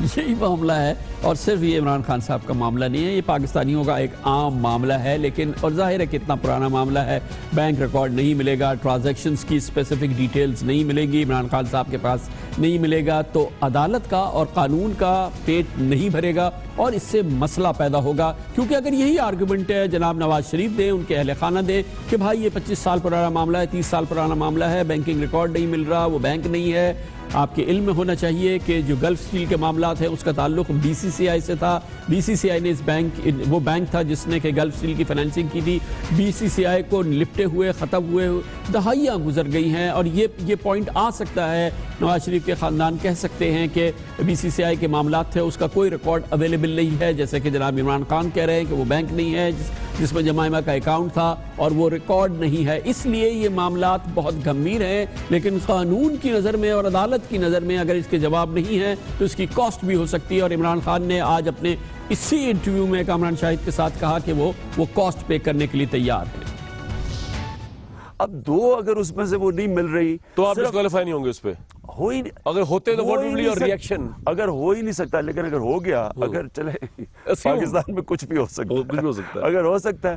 یہی معاملہ ہے، اور صرف یہ عمران خان صاحب کا معاملہ نہیں ہے، یہ پاکستانیوں کا ایک عام معاملہ ہے، لیکن اور ظاہر ہے کہ اتنا پرانا معاملہ ہے، بینک ریکارڈ نہیں ملے گا، ٹرانزیکشنز کی اسپیسیفک ڈیٹیلز نہیں ملیں گی، عمران خان صاحب کے پاس نہیں ملے گا، تو عدالت کا اور قانون کا پیٹ نہیں بھرے گا اور اس سے مسئلہ پیدا ہوگا. کیونکہ اگر یہی آرگومنٹ ہے جناب نواز شریف دیں، ان کے اہل خانہ دیں کہ بھائی یہ 25 سال پرانا معاملہ ہے، 30 سال پرانا معاملہ ہے، بینکنگ ریکارڈ نہیں مل رہا، وہ بینک نہیں ہے. آپ کے علم میں ہونا چاہیے کہ جو گلف اسٹیل کے معاملات ہیں اس کا تعلق بی سی سی آئی سے تھا. بی سی سی آئی نے وہ بینک تھا جس نے کہ گلف اسٹیل کی فائنینسنگ کی تھی. بی سی سی آئی کو لپٹے ہوئے ختم ہوئے دہائیاں گزر گئی ہیں، اور یہ پوائنٹ آ سکتا ہے، نواز شریف کے خاندان کہہ سکتے ہیں کہ بی سی سی آئی کے معاملات تھے، اس کا کوئی ریکارڈ اویلیبل نہیں ہے، جیسے کہ جناب عمران خان کہہ رہے ہیں کہ وہ بینک نہیں ہے جس میں جمائمہ کا اکاؤنٹ تھا اور وہ ریکارڈ نہیں ہے. اس لیے یہ معاملات بہت گمبھیر ہیں، لیکن قانون کی نظر میں اور عدالت کی نظر میں اگر اس کے جواب نہیں ہیں تو اس کی کاسٹ بھی ہو سکتی ہے. اور عمران خان نے آج اپنے اسی انٹرویو میں کامران شاہد کے ساتھ کہا کہ وہ کاسٹ پے کرنے کے لیے تیار ہیں. اب دو اگر اس میں سے وہ نہیں مل رہی تو آپ ڈسکوالیفائی نہیں ہوں گے اس پہ؟ ہو ہی اگر ہوتے تو what would be your reaction? اگر ہو ہی نہیں سکتا، لیکن اگر ہو گیا، اگر چلے پاکستان میں کچھ بھی ہو سکتا ہے، اگر ہو سکتا ہے،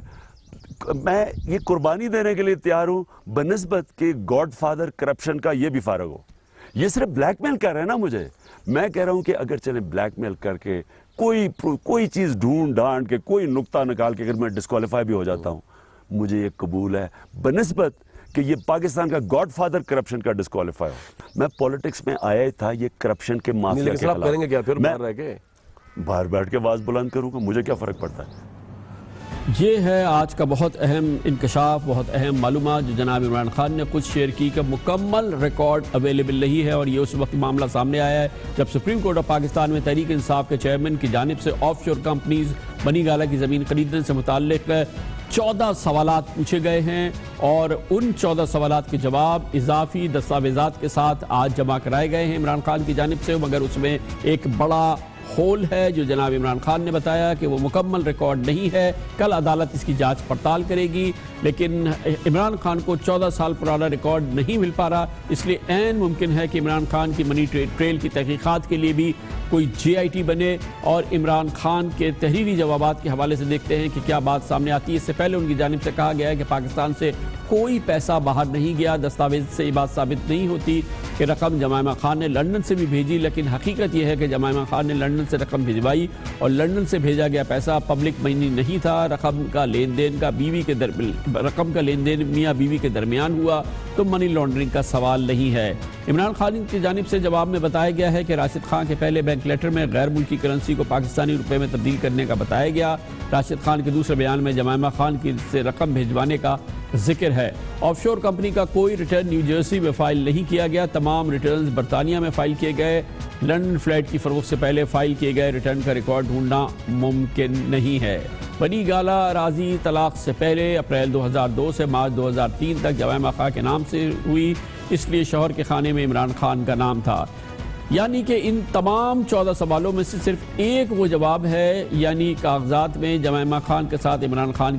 میں یہ قربانی دینے کے لیے تیار ہوں بنسبت کہ گاڈ فادر کرپشن کا یہ بھی فارغ ہو. یہ صرف بلیک میل کر رہے ہیں نا مجھے، میں کہہ رہا ہوں کہ اگر چلے بلیک میل کر کے کوئی چیز ڈھونڈ ڈانڈ کے کوئی نقطہ نکال کے اگر میں ڈسکوالیفائی بھی ہو جاتا ہوں، مجھے یہ قبول ہے بنسبت کہ یہ پاکستان کا گاڈ فادر کرپشن کا ڈسکوالیفائی ہو. میں پولیٹکس میں آیا تھا یہ کرپشن کے مافیا کے خلاف. کریں گے کیا پھر باہر رہ کے؟ باہر بیٹھ کے آواز بلند کروں گا، مجھے کیا فرق پڑتا ہے. یہ ہے آج کا بہت اہم انکشاف، بہت اہم معلومات جو جناب عمران خان نے خود شیئر کی کہ مکمل ریکارڈ اویلیبل نہیں ہے. اور یہ اس وقت معاملہ سامنے آیا ہے جب سپریم کورٹ آف پاکستان میں تحریک انصاف کے چیئرمین کی جانب سے آف شور کمپنیز بنی گالہ کی زمین خریدنے سے متعلق 14 سوالات پوچھے گئے ہیں، اور ان 14 سوالات کے جواب اضافی دستاویزات کے ساتھ آج جمع کرائے گئے ہیں عمران خان کی جانب سے. مگر اس میں ایک بڑا ہول ہے جو جناب عمران خان نے بتایا کہ وہ مکمل ریکارڈ نہیں ہے. کل عدالت اس کی جانچ پڑتال کرے گی، لیکن عمران خان کو 14 سال پرانا ریکارڈ نہیں مل پا رہا، اس لیے عین ممکن ہے کہ عمران خان کی منی ٹریل کی تحقیقات کے لیے بھی کوئی جے آئی ٹی بنے. اور عمران خان کے تحریری جوابات کے حوالے سے دیکھتے ہیں کہ کیا بات سامنے آتی ہے. اس سے پہلے ان کی جانب سے کہا گیا ہے کہ پاکستان سے کوئی پیسہ باہر نہیں گیا. دستاویز سے یہ بات ثابت نہیں ہوتی کہ رقم جمائمہ خان نے لندن سے بھی بھیجی، لیکن حقیقت یہ ہے کہ جمائمہ خان نے لندن سے رقم بھجوائی، اور لندن سے بھیجا گیا پیسہ پبلک منی نہیں تھا. رقم کا لین دین میاں بیوی کے درمیان ہوا، تو منی لانڈرنگ کا سوال نہیں ہے. عمران خان کی جانب سے جواب میں بتایا گیا ہے کہ راشد خان کے پہلے بینک لیٹر میں غیر ملکی کرنسی کو پاکستانی روپے میں تبدیل کرنے کا بتایا گیا. راشد خان کے دوسرے بیان میں جمائمہ خان کی سے رقم بھیجوانے کا ذکر ہے. آف شور کمپنی کا کوئی ریٹرن نیو جرسی میں فائل نہیں کیا گیا، تمام ریٹرنز برطانیہ میں فائل کیے گئے. لندن فلیٹ کی فروخت سے پہلے فائل کیے گئے ریٹرن کا ریکارڈ ڈھونڈنا ممکن نہیں ہے. بنی گالہ اراضی طلاق سے پہلے اپریل 2002 سے مارچ 2003 تک جمائمہ خان کے نام سے ہوئی، اس لیے شوہر کے خانے میں عمران خان کا نام تھا. یعنی کہ ان تمام 14 سوالوں میں سے صرف ایک وہ جواب ہے، یعنی کاغذات میں جمائمہ خان کے ساتھ عمران خان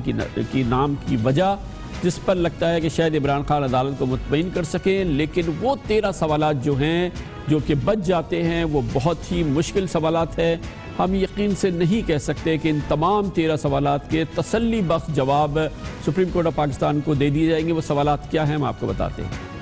کی نام کی وجہ، جس پر لگتا ہے کہ شاید عمران خان عدالت کو مطمئن کر سکیں. لیکن وہ 13 سوالات جو ہیں جو کہ بچ جاتے ہیں وہ بہت ہی مشکل سوالات ہیں. ہم یقین سے نہیں کہہ سکتے کہ ان تمام 13 سوالات کے تسلی بخش جواب سپریم کورٹ آف پاکستان کو دے دیے جائیں گے. وہ سوالات کیا ہیں ہم آپ کو بتاتے ہیں.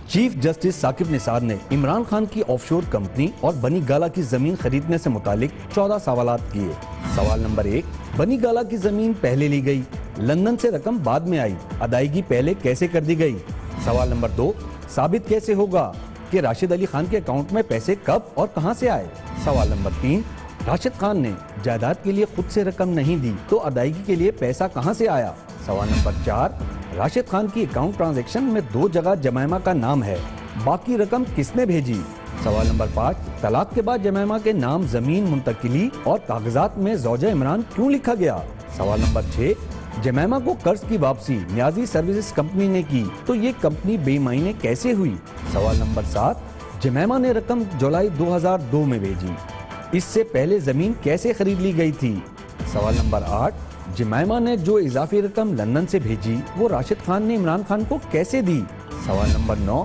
چیف جسٹس ثاقب نثار نے عمران خان کی آف شور کمپنی اور بنی گالہ کی زمین خریدنے سے متعلق 14 سوالات کیے. سوال نمبر 1، بنی گالہ کی زمین پہلے لی گئی، لندن سے رقم بعد میں آئی، ادائیگی پہلے کیسے کر دی گئی؟ سوال نمبر 2، ثابت کیسے ہوگا کہ راشد علی خان کے اکاؤنٹ میں پیسے کب اور کہاں سے آئے؟ سوال نمبر 3، راشد خان نے جائیداد کے لیے خود سے رقم نہیں دی تو ادائیگی کے لیے پیسہ کہاں سے آیا؟ سوال نمبر 4، راشد خان کی اکاؤنٹ ٹرانزیکشن میں 2 جگہ جمائمہ کا نام ہے، باقی رقم کس نے بھیجی؟ سوال نمبر 5، طلاق کے بعد جمائمہ کے نام زمین منتقلی اور کاغذات میں زوجہ عمران کیوں لکھا گیا؟ سوال نمبر 6، جمائمہ کو قرض کی واپسی نیازی سروسز کمپنی نے کی تو یہ کمپنی بے معنی کیسے ہوئی؟ سوال نمبر 7، جمائمہ نے رقم جولائی 2002 میں بھیجی، اس سے پہلے زمین کیسے خرید لی گئی تھی؟ سوال نمبر 8، جمائمہ نے جو اضافی رقم لندن سے بھیجی وہ راشد خان نے عمران خان کو کیسے دی؟ سوال نمبر 9،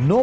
9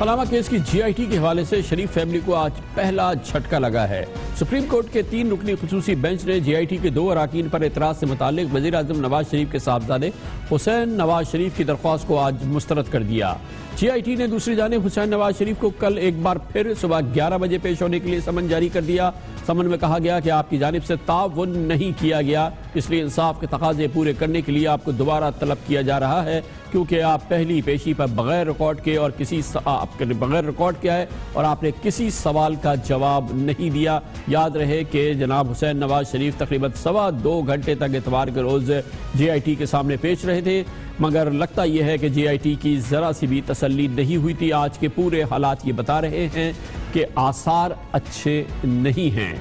پاناما کیس کی جی آئی ٹی کے حوالے سے شریف فیملی کو آج پہلا جھٹکا لگا ہے۔ سپریم کورٹ کے 3 رکنی خصوصی بینچ نے جی آئی ٹی کے 2 اراکین پر اعتراض سے متعلق وزیر اعظم نواز شریف کے صاحبزادے حسین نواز شریف کی درخواست کو آج مسترد کر دیا۔ جی آئی ٹی نے دوسری جانب حسین نواز شریف کو کل ایک بار پھر صبح 11 بجے پیش ہونے کے لیے سمن جاری کر دیا۔ سمن میں کہا گیا کہ آپ کی جانب سے تعاون نہیں کیا گیا، اس لیے انصاف کے تقاضے پورے کرنے کے لیے آپ کو دوبارہ طلب کیا جا رہا ہے، کیونکہ آپ پہلی پیشی پر بغیر ریکارڈ کے اور بغیر ریکارڈ کیا ہے اور آپ نے کسی سوال کا جواب نہیں دیا۔ یاد رہے کہ جناب حسین نواز شریف تقریباً 2.25 گھنٹے تک اتوار کے روز جی آئی ٹی کے سامنے پیش رہے تھے، مگر لگتا یہ ہے کہ جی آئی ٹی کی ذرا سی بھی تسلی نہیں ہوئی تھی۔ آج کے پورے حالات یہ بتا رہے ہیں کہ آثار اچھے نہیں ہیں۔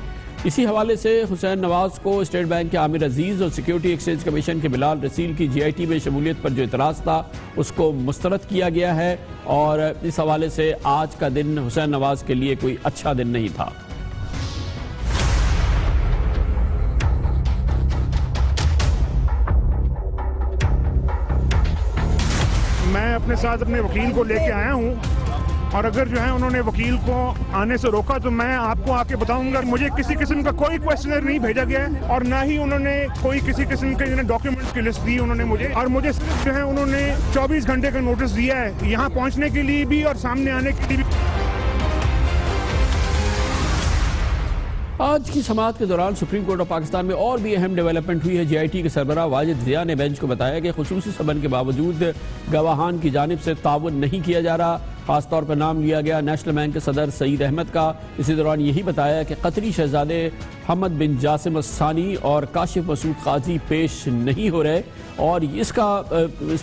اسی حوالے سے حسین نواز کو اسٹیٹ بینک کے عامر عزیز اور سیکیورٹی ایکسچینج کمیشن کے بلال رسیل کی جی آئی ٹی میں شمولیت پر جو اعتراض تھا اس کو مسترد کیا گیا ہے، اور اس حوالے سے آج کا دن حسین نواز کے لیے کوئی اچھا دن نہیں تھا۔ میں اپنے ساتھ اپنے وکیل کو لے کے آیا ہوں، اور اگر جو ہے انہوں نے وکیل کو آنے سے روکا تو میں آپ کو آ کے بتاؤں گا۔ مجھے کسی قسم کا کوئی کویسچنر نہیں بھیجا گیا ہے، اور نہ ہی انہوں نے کوئی کسی قسم کے ڈاکیومنٹس کی لسٹ دی انہوں نے مجھے، اور مجھے صرف جو ہے انہوں نے 24 گھنٹے کا نوٹس دیا ہے یہاں پہنچنے کے لیے بھی اور سامنے آنے کے لیے بھی۔ آج کی سماعت کے دوران سپریم کورٹ آف پاکستان میں اور بھی اہم ڈیولپمنٹ ہوئی ہے۔ جی آئی ٹی کے سربراہ واجد ضیاء نے بینچ کو بتایا کہ خصوصی سمن کے باوجود گواہان کی جانب سے تعاون نہیں کیا جا رہا، خاص طور پر نام لیا گیا نیشنل بینک کے صدر سعید احمد کا۔ اسی دوران یہی بتایا کہ قطری شہزادے حمد بن جاسم الثانی اور کاشف مسعود قاضی پیش نہیں ہو رہے، اور اس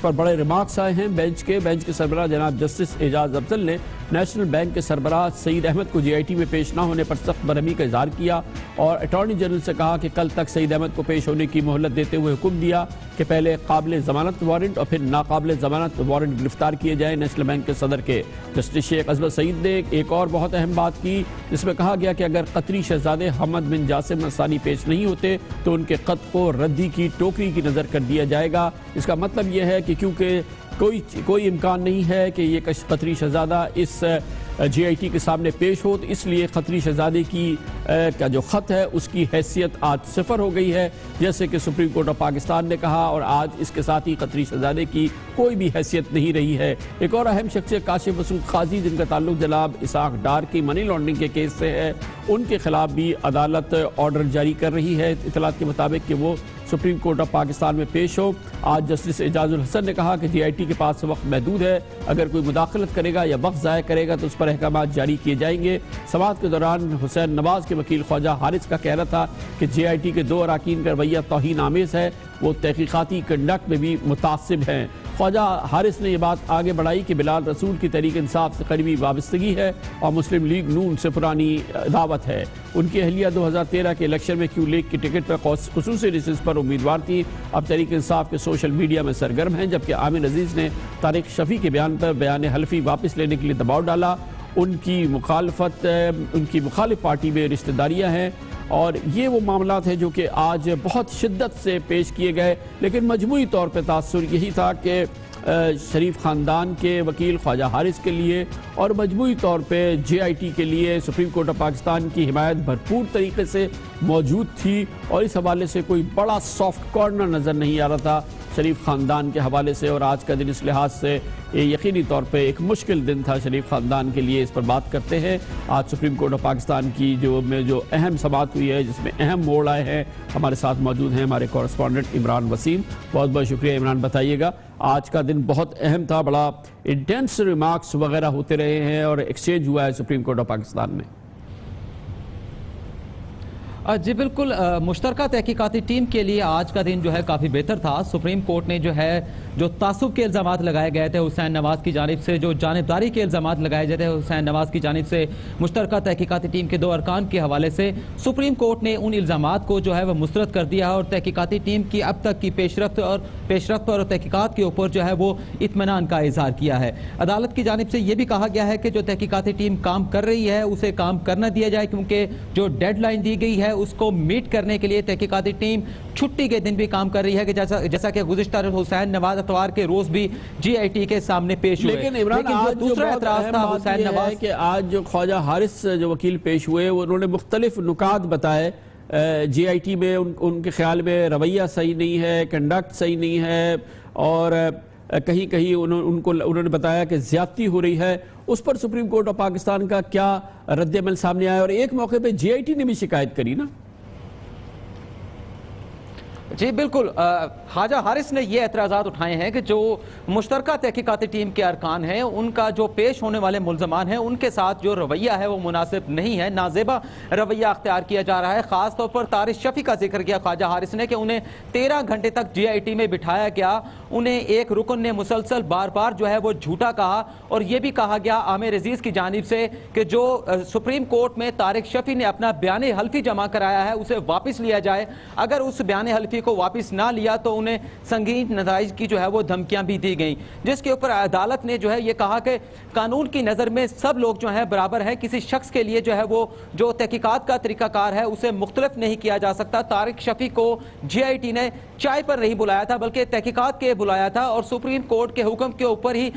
پر بڑے ریمارکس آئے ہیں بینچ کے سربراہ جناب جسٹس اعجاز افضل نے نیشنل بینک کے سربراہ سعید احمد کو جی آئی ٹی میں پیش نہ ہونے پر سخت برہمی کا اظہار کیا، اور اٹارنی جنرل سے کہا کہ کل تک سعید احمد کو پیش ہونے کی مہلت دیتے ہوئے حکم دیا کہ پہلے قابل ضمانت وارنٹ اور پھر ناقابل ضمانت وارنٹ گرفتار کیے جائیں نیشنل بینک کے صدر کے۔ جسٹس شیخ عصمت سعید نے ایک اور بہت اہم بات کی، جس میں کہا گیا کہ اگر قطری شہزادے حمد بن جاسم الثانی پیش نہیں ہوتے تو ان کے خط کو ردی کی ٹوکری کی نظر کر دیا جائے گا۔ اس کا مطلب یہ ہے کہ کیونکہ کوئی امکان نہیں ہے کہ یہ قطری شہزادہ اس جی آئی ٹی کے سامنے پیش ہو، تو اس لیے قطری شہزادے کا جو خط ہے اس کی حیثیت آج 0 ہو گئی ہے، جیسے کہ سپریم کورٹ آف پاکستان نے کہا، اور آج اس کے ساتھ ہی قطری شہزادے کی کوئی بھی حیثیت نہیں رہی ہے۔ ایک اور اہم شخصیت کاشف مسعود قاضی، جن کا تعلق جناب اسحاق ڈار کی منی لانڈرنگ کے کیس سے ہے، ان کے خلاف بھی عدالت آرڈر جاری کر رہی ہے اطلاعات کے مطابق کہ وہ سپریم کورٹ آف پاکستان میں پیش ہو۔ آج جسٹس اعجاز الحسن نے کہا کہ جی آئی ٹی کے پاس وقت محدود ہے، اگر کوئی مداخلت کرے گا یا وقت ضائع کرے گا تو اس پر احکامات جاری کیے جائیں گے۔ سماعت کے دوران حسین نواز کے وکیل خواجہ حارث کا کہنا تھا کہ جی آئی ٹی کے 2 اراکین کا رویہ توہین آمیز ہے، وہ تحقیقاتی کنڈکٹ میں بھی متعصب ہیں۔ خواجہ حارث نے یہ بات آگے بڑھائی کہ بلال رسول کی تحریک انصاف سے قریبی وابستگی ہے اور مسلم لیگ نون سے پرانی دعوت ہے۔ ان کی اہلیہ 2013 کے الیکشن میں کیو لیگ کی ٹکٹ پر خصوصی ریسز پر امیدوار تھی، اب تحریک انصاف کے سوشل میڈیا میں سرگرم ہیں، جبکہ عامر عزیز نے طارق شفیع کے بیان پر بیان حلفی واپس لینے کے لیے دباؤ ڈالا۔ ان کی مخالف پارٹی میں رشتہ داریاں ہیں، اور یہ وہ معاملات ہیں جو کہ آج بہت شدت سے پیش کیے گئے، لیکن مجموعی طور پہ تاثر یہی تھا کہ شریف خاندان کے وکیل خواجہ حارث کے لیے اور مجموعی طور پہ جے آئی ٹی کے لیے سپریم کورٹ آف پاکستان کی حمایت بھرپور طریقے سے موجود تھی، اور اس حوالے سے کوئی بڑا سافٹ کارنر نظر نہیں آ رہا تھا شریف خاندان کے حوالے سے۔ اور آج کا دن اس لحاظ سے یقینی طور پہ ایک مشکل دن تھا شریف خاندان کے لیے۔ اس پر بات کرتے ہیں آج سپریم کورٹ آف پاکستان کی جو اہم سماعت ہوئی ہے، جس میں اہم موڑ آئے ہیں۔ ہمارے ساتھ موجود ہیں ہمارے کورسپونڈنٹ عمران وسیم۔ بہت بہت شکریہ عمران، بتائیے گا آج کا دن بہت اہم تھا، بڑا انٹینس ریمارکس وغیرہ ہوتے رہے ہیں اور ایکسچینج ہوا ہے سپریم کورٹ آف پاکستان میں۔ جی بالکل، مشترکہ تحقیقاتی ٹیم کے لیے آج کا دن جو ہے کافی بہتر تھا۔ سپریم کورٹ نے جو تعصب کے الزامات لگائے گئے تھے حسین نواز کی جانب سے، جو جانبداری کے الزامات لگائے گئے تھے حسین نواز کی جانب سے مشترکہ تحقیقاتی ٹیم کے 2 ارکان کے حوالے سے، سپریم کورٹ نے ان الزامات کو وہ مسترد کر دیا اور تحقیقاتی ٹیم کی اب تک کی پیش رفت اور تحقیقات کے اوپر وہ اطمینان کا اظہار کیا ہے۔ عدالت کی جانب سے یہ بھی کہا گیا ہے کہ جو تحقیقاتی ٹیم کام کر رہی ہے اسے کام کرنا دیا جائے، کیونکہ جو ڈیڈ لائن دی گئی ہے اس کو میٹ کرنے کے لیے تحقیقاتی ٹیم چھٹی کے دن بھی کام کر رہی ہے کہ جیسا کہ گزشتہ حسین نواز اتوار کے روز بھی جی آئی ٹی کے سامنے پیش ہوئے. لیکن عمران آج دوسرا اعتراض تھا حسین نواز کہ آج جو خواجہ حارث جو وکیل پیش ہوئے انہوں نے مختلف نکات بتائے جی آئی ٹی میں ان کے خیال میں رویہ صحیح نہیں ہے, کنڈکٹ صحیح نہیں ہے, اور کہیں کہیں انہوں نے بتایا کہ زیادتی ہو رہی ہے. اس پر سپریم کورٹ آف پاکستان کا کیا رد عمل سامنے آیا؟ اور ایک موقع پہ جی آئی ٹی نے بھی شکایت کری نا. جی بالکل, خواجہ حارث نے یہ اعتراضات اٹھائے ہیں کہ جو مشترکہ تحقیقاتی ٹیم کے ارکان ہیں ان کا جو پیش ہونے والے ملزمان ہیں ان کے ساتھ جو رویہ ہے وہ مناسب نہیں ہے, نازیبا رویہ اختیار کیا جا رہا ہے. خاص طور پر طارق شفیع کا ذکر کیا خواجہ حارث نے کہ انہیں 13 گھنٹے تک جی آئی ٹی میں بٹھایا گیا, انہیں ایک رکن نے مسلسل بار بار جو ہے وہ جھوٹا کہا, اور یہ بھی کہا گیا عامر عزیز کی جانب سے کہ جو سپریم کورٹ میں طارق شفیع نے اپنا بیان حلفی جمع کرایا ہے اسے واپس لیا جائے. اگر اس بیان حلفی کو واپس نہ لیا تو انہیں سنگین نتائج کی جو ہے وہ دھمکیاں بھی دی گئیں, جس کے اوپر عدالت نے جو ہے یہ کہا کہ قانون کی نظر میں سب لوگ جو ہیں برابر ہیں, کسی شخص کے لیے جو ہے وہ جو تحقیقات کا طریقہ کار ہے اسے مختلف نہیں کیا جا سکتا. طارق شفیع کو جی آئی ٹی نے چائے پر نہیں بلایا تھا بلکہ تحقیقات کے بلایا تھا, اور سپریم کورٹ کے حکم کے اوپر ہی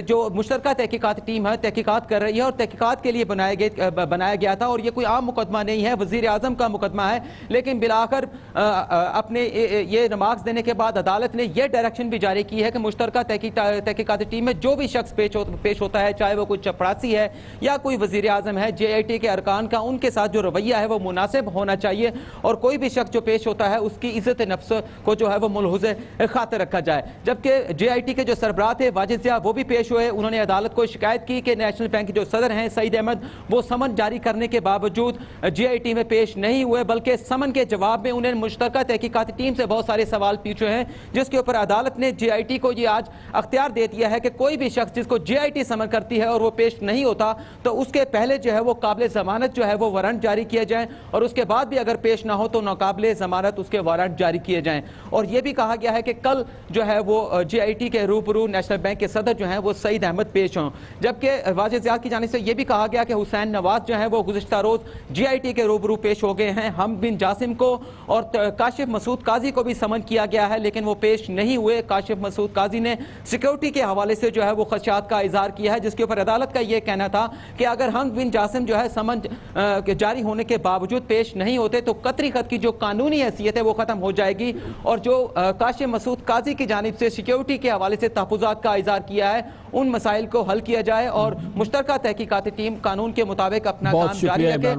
جو مشترکہ تحقیقاتی ٹیم ہے تحقیقات کر رہی ہے, اور تحقیقات کے لیے بنایا گیا تھا, اور یہ کوئی عام مقدمہ نہیں ہے, وزیر اعظم کا مقدمہ ہے. لیکن بالآخر اپنے یہ ریمارکس دینے کے بعد عدالت نے یہ ڈائریکشن بھی جاری کی ہے کہ مشترکہ تحقیقاتی ٹیم میں جو بھی شخص پیش ہوتا ہے, چاہے وہ کوئی چپراسی ہے یا کوئی وزیر اعظم ہے, جے آئی ٹی کے ارکان کا ان کے ساتھ جو رویہ ہے وہ مناسب ہونا چاہیے, اور کوئی بھی شخص جو پیش ہوتا ہے اس کی عزت نفس کو جو ہے وہ ملحوظ خاطر رکھا جائے. جبکہ جے آئی ٹی کے جو سربراہ تھے واجد ضیاء وہ بھی پیش ہوئے, انہوں نے عدالت کو شکایت کی کہ نیشنل بینک کے جو صدر ہیں سعید احمد وہ سمن جاری کرنے کے باوجود جے آئی ٹی میں پیش نہیں ہوئے, بلکہ سمن کے جواب میں انہیں مشترکہ تحقیقاتی ٹیم سے بہت سارے سوال پوچھے ہیں, جس کے اوپر عدالت نے جے آئی ٹی کو یہ آج اختیار دے دیا ہے کہ کوئی بھی شخص جس کو جے آئی ٹی سمن کرتی ہے اور وہ پیش نہیں ہوتا تو اس کے پہلے جو ہے وہ قابل ضمانت جو ہے وہ وارنٹ جاری کیے جائیں, اور اس کے بعد بھی اگر پیش نہ ہو تو ناقابل ضمانت اس کے وارنٹ جاری کیے جائیں. اور یہ بھی کہا گیا ہے کہ کل جو ہے وہ جے آئی ٹی کے روبرو نیشنل بینک کے صدر جو ہیں وہ سعید احمد پیش ہوں. جبکہ واجد ضیاء کی جانب سے یہ بھی کہا گیا کہ حسین نواز جو ہیں وہ گزشتہ روز جے آئی ٹی کے روبرو پیش ہو گئے ہیں. ہم بن جاسم کو اور کاشف مسعود قاضی کو بھی سمن کیا گیا ہے لیکن وہ پیش نہیں ہوئے. کاشف مسعود قاضی نے سیکیورٹی کے حوالے سے جو ہے وہ خدشات کا اظہار کیا ہے, جس کے اوپر عدالت کا یہ کہنا تھا کہ اگر ہنگ بن جاسم جو ہے سمن جاری ہونے کے باوجود پیش نہیں ہوتے تو قطری خط کی جو قانونی حیثیت ہے وہ ختم ہو جائے گی, اور جو کاشف مسعود قاضی کی جانب سے سیکیورٹی کے حوالے سے تحفظات کا اظہار کیا ہے ان مسائل کو حل کیا جائے, اور مشترکہ تحقیقاتی ٹیم قانون کے مطابق اپنا کام جاری رکھے.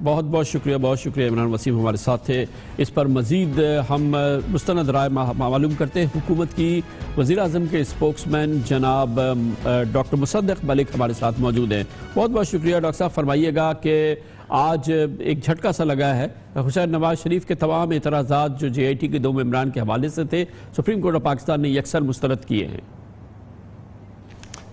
بہت بہت شکریہ عمران وسیم ہمارے ساتھ تھے. اس پر مزید ہم مستند رائے معلوم کرتے ہیں. حکومت کی وزیر اعظم کے اسپوکس مین جناب ڈاکٹر مصدق ملک ہمارے ساتھ موجود ہیں. بہت بہت شکریہ ڈاکٹر صاحب. فرمائیے گا کہ آج ایک جھٹکا سا لگا ہے, حسین نواز شریف کے تمام اعتراضات جو جے آئی ٹی کے 2 ممبران کے حوالے سے تھے سپریم کورٹ آف پاکستان نے یکسر مسترد کیے ہیں.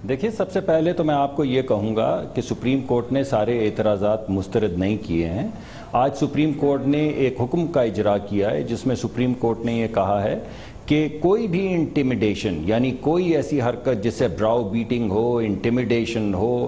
دیکھیے, سب سے پہلے تو میں آپ کو یہ کہوں گا کہ سپریم کورٹ نے سارے اعتراضات مسترد نہیں کیے ہیں. آج سپریم کورٹ نے ایک حکم کا اجرا کیا ہے جس میں سپریم کورٹ نے یہ کہا ہے کہ کوئی بھی انٹیمیڈیشن یعنی کوئی ایسی حرکت جس سے براؤ بیٹنگ ہو, انٹیمیڈیشن ہو,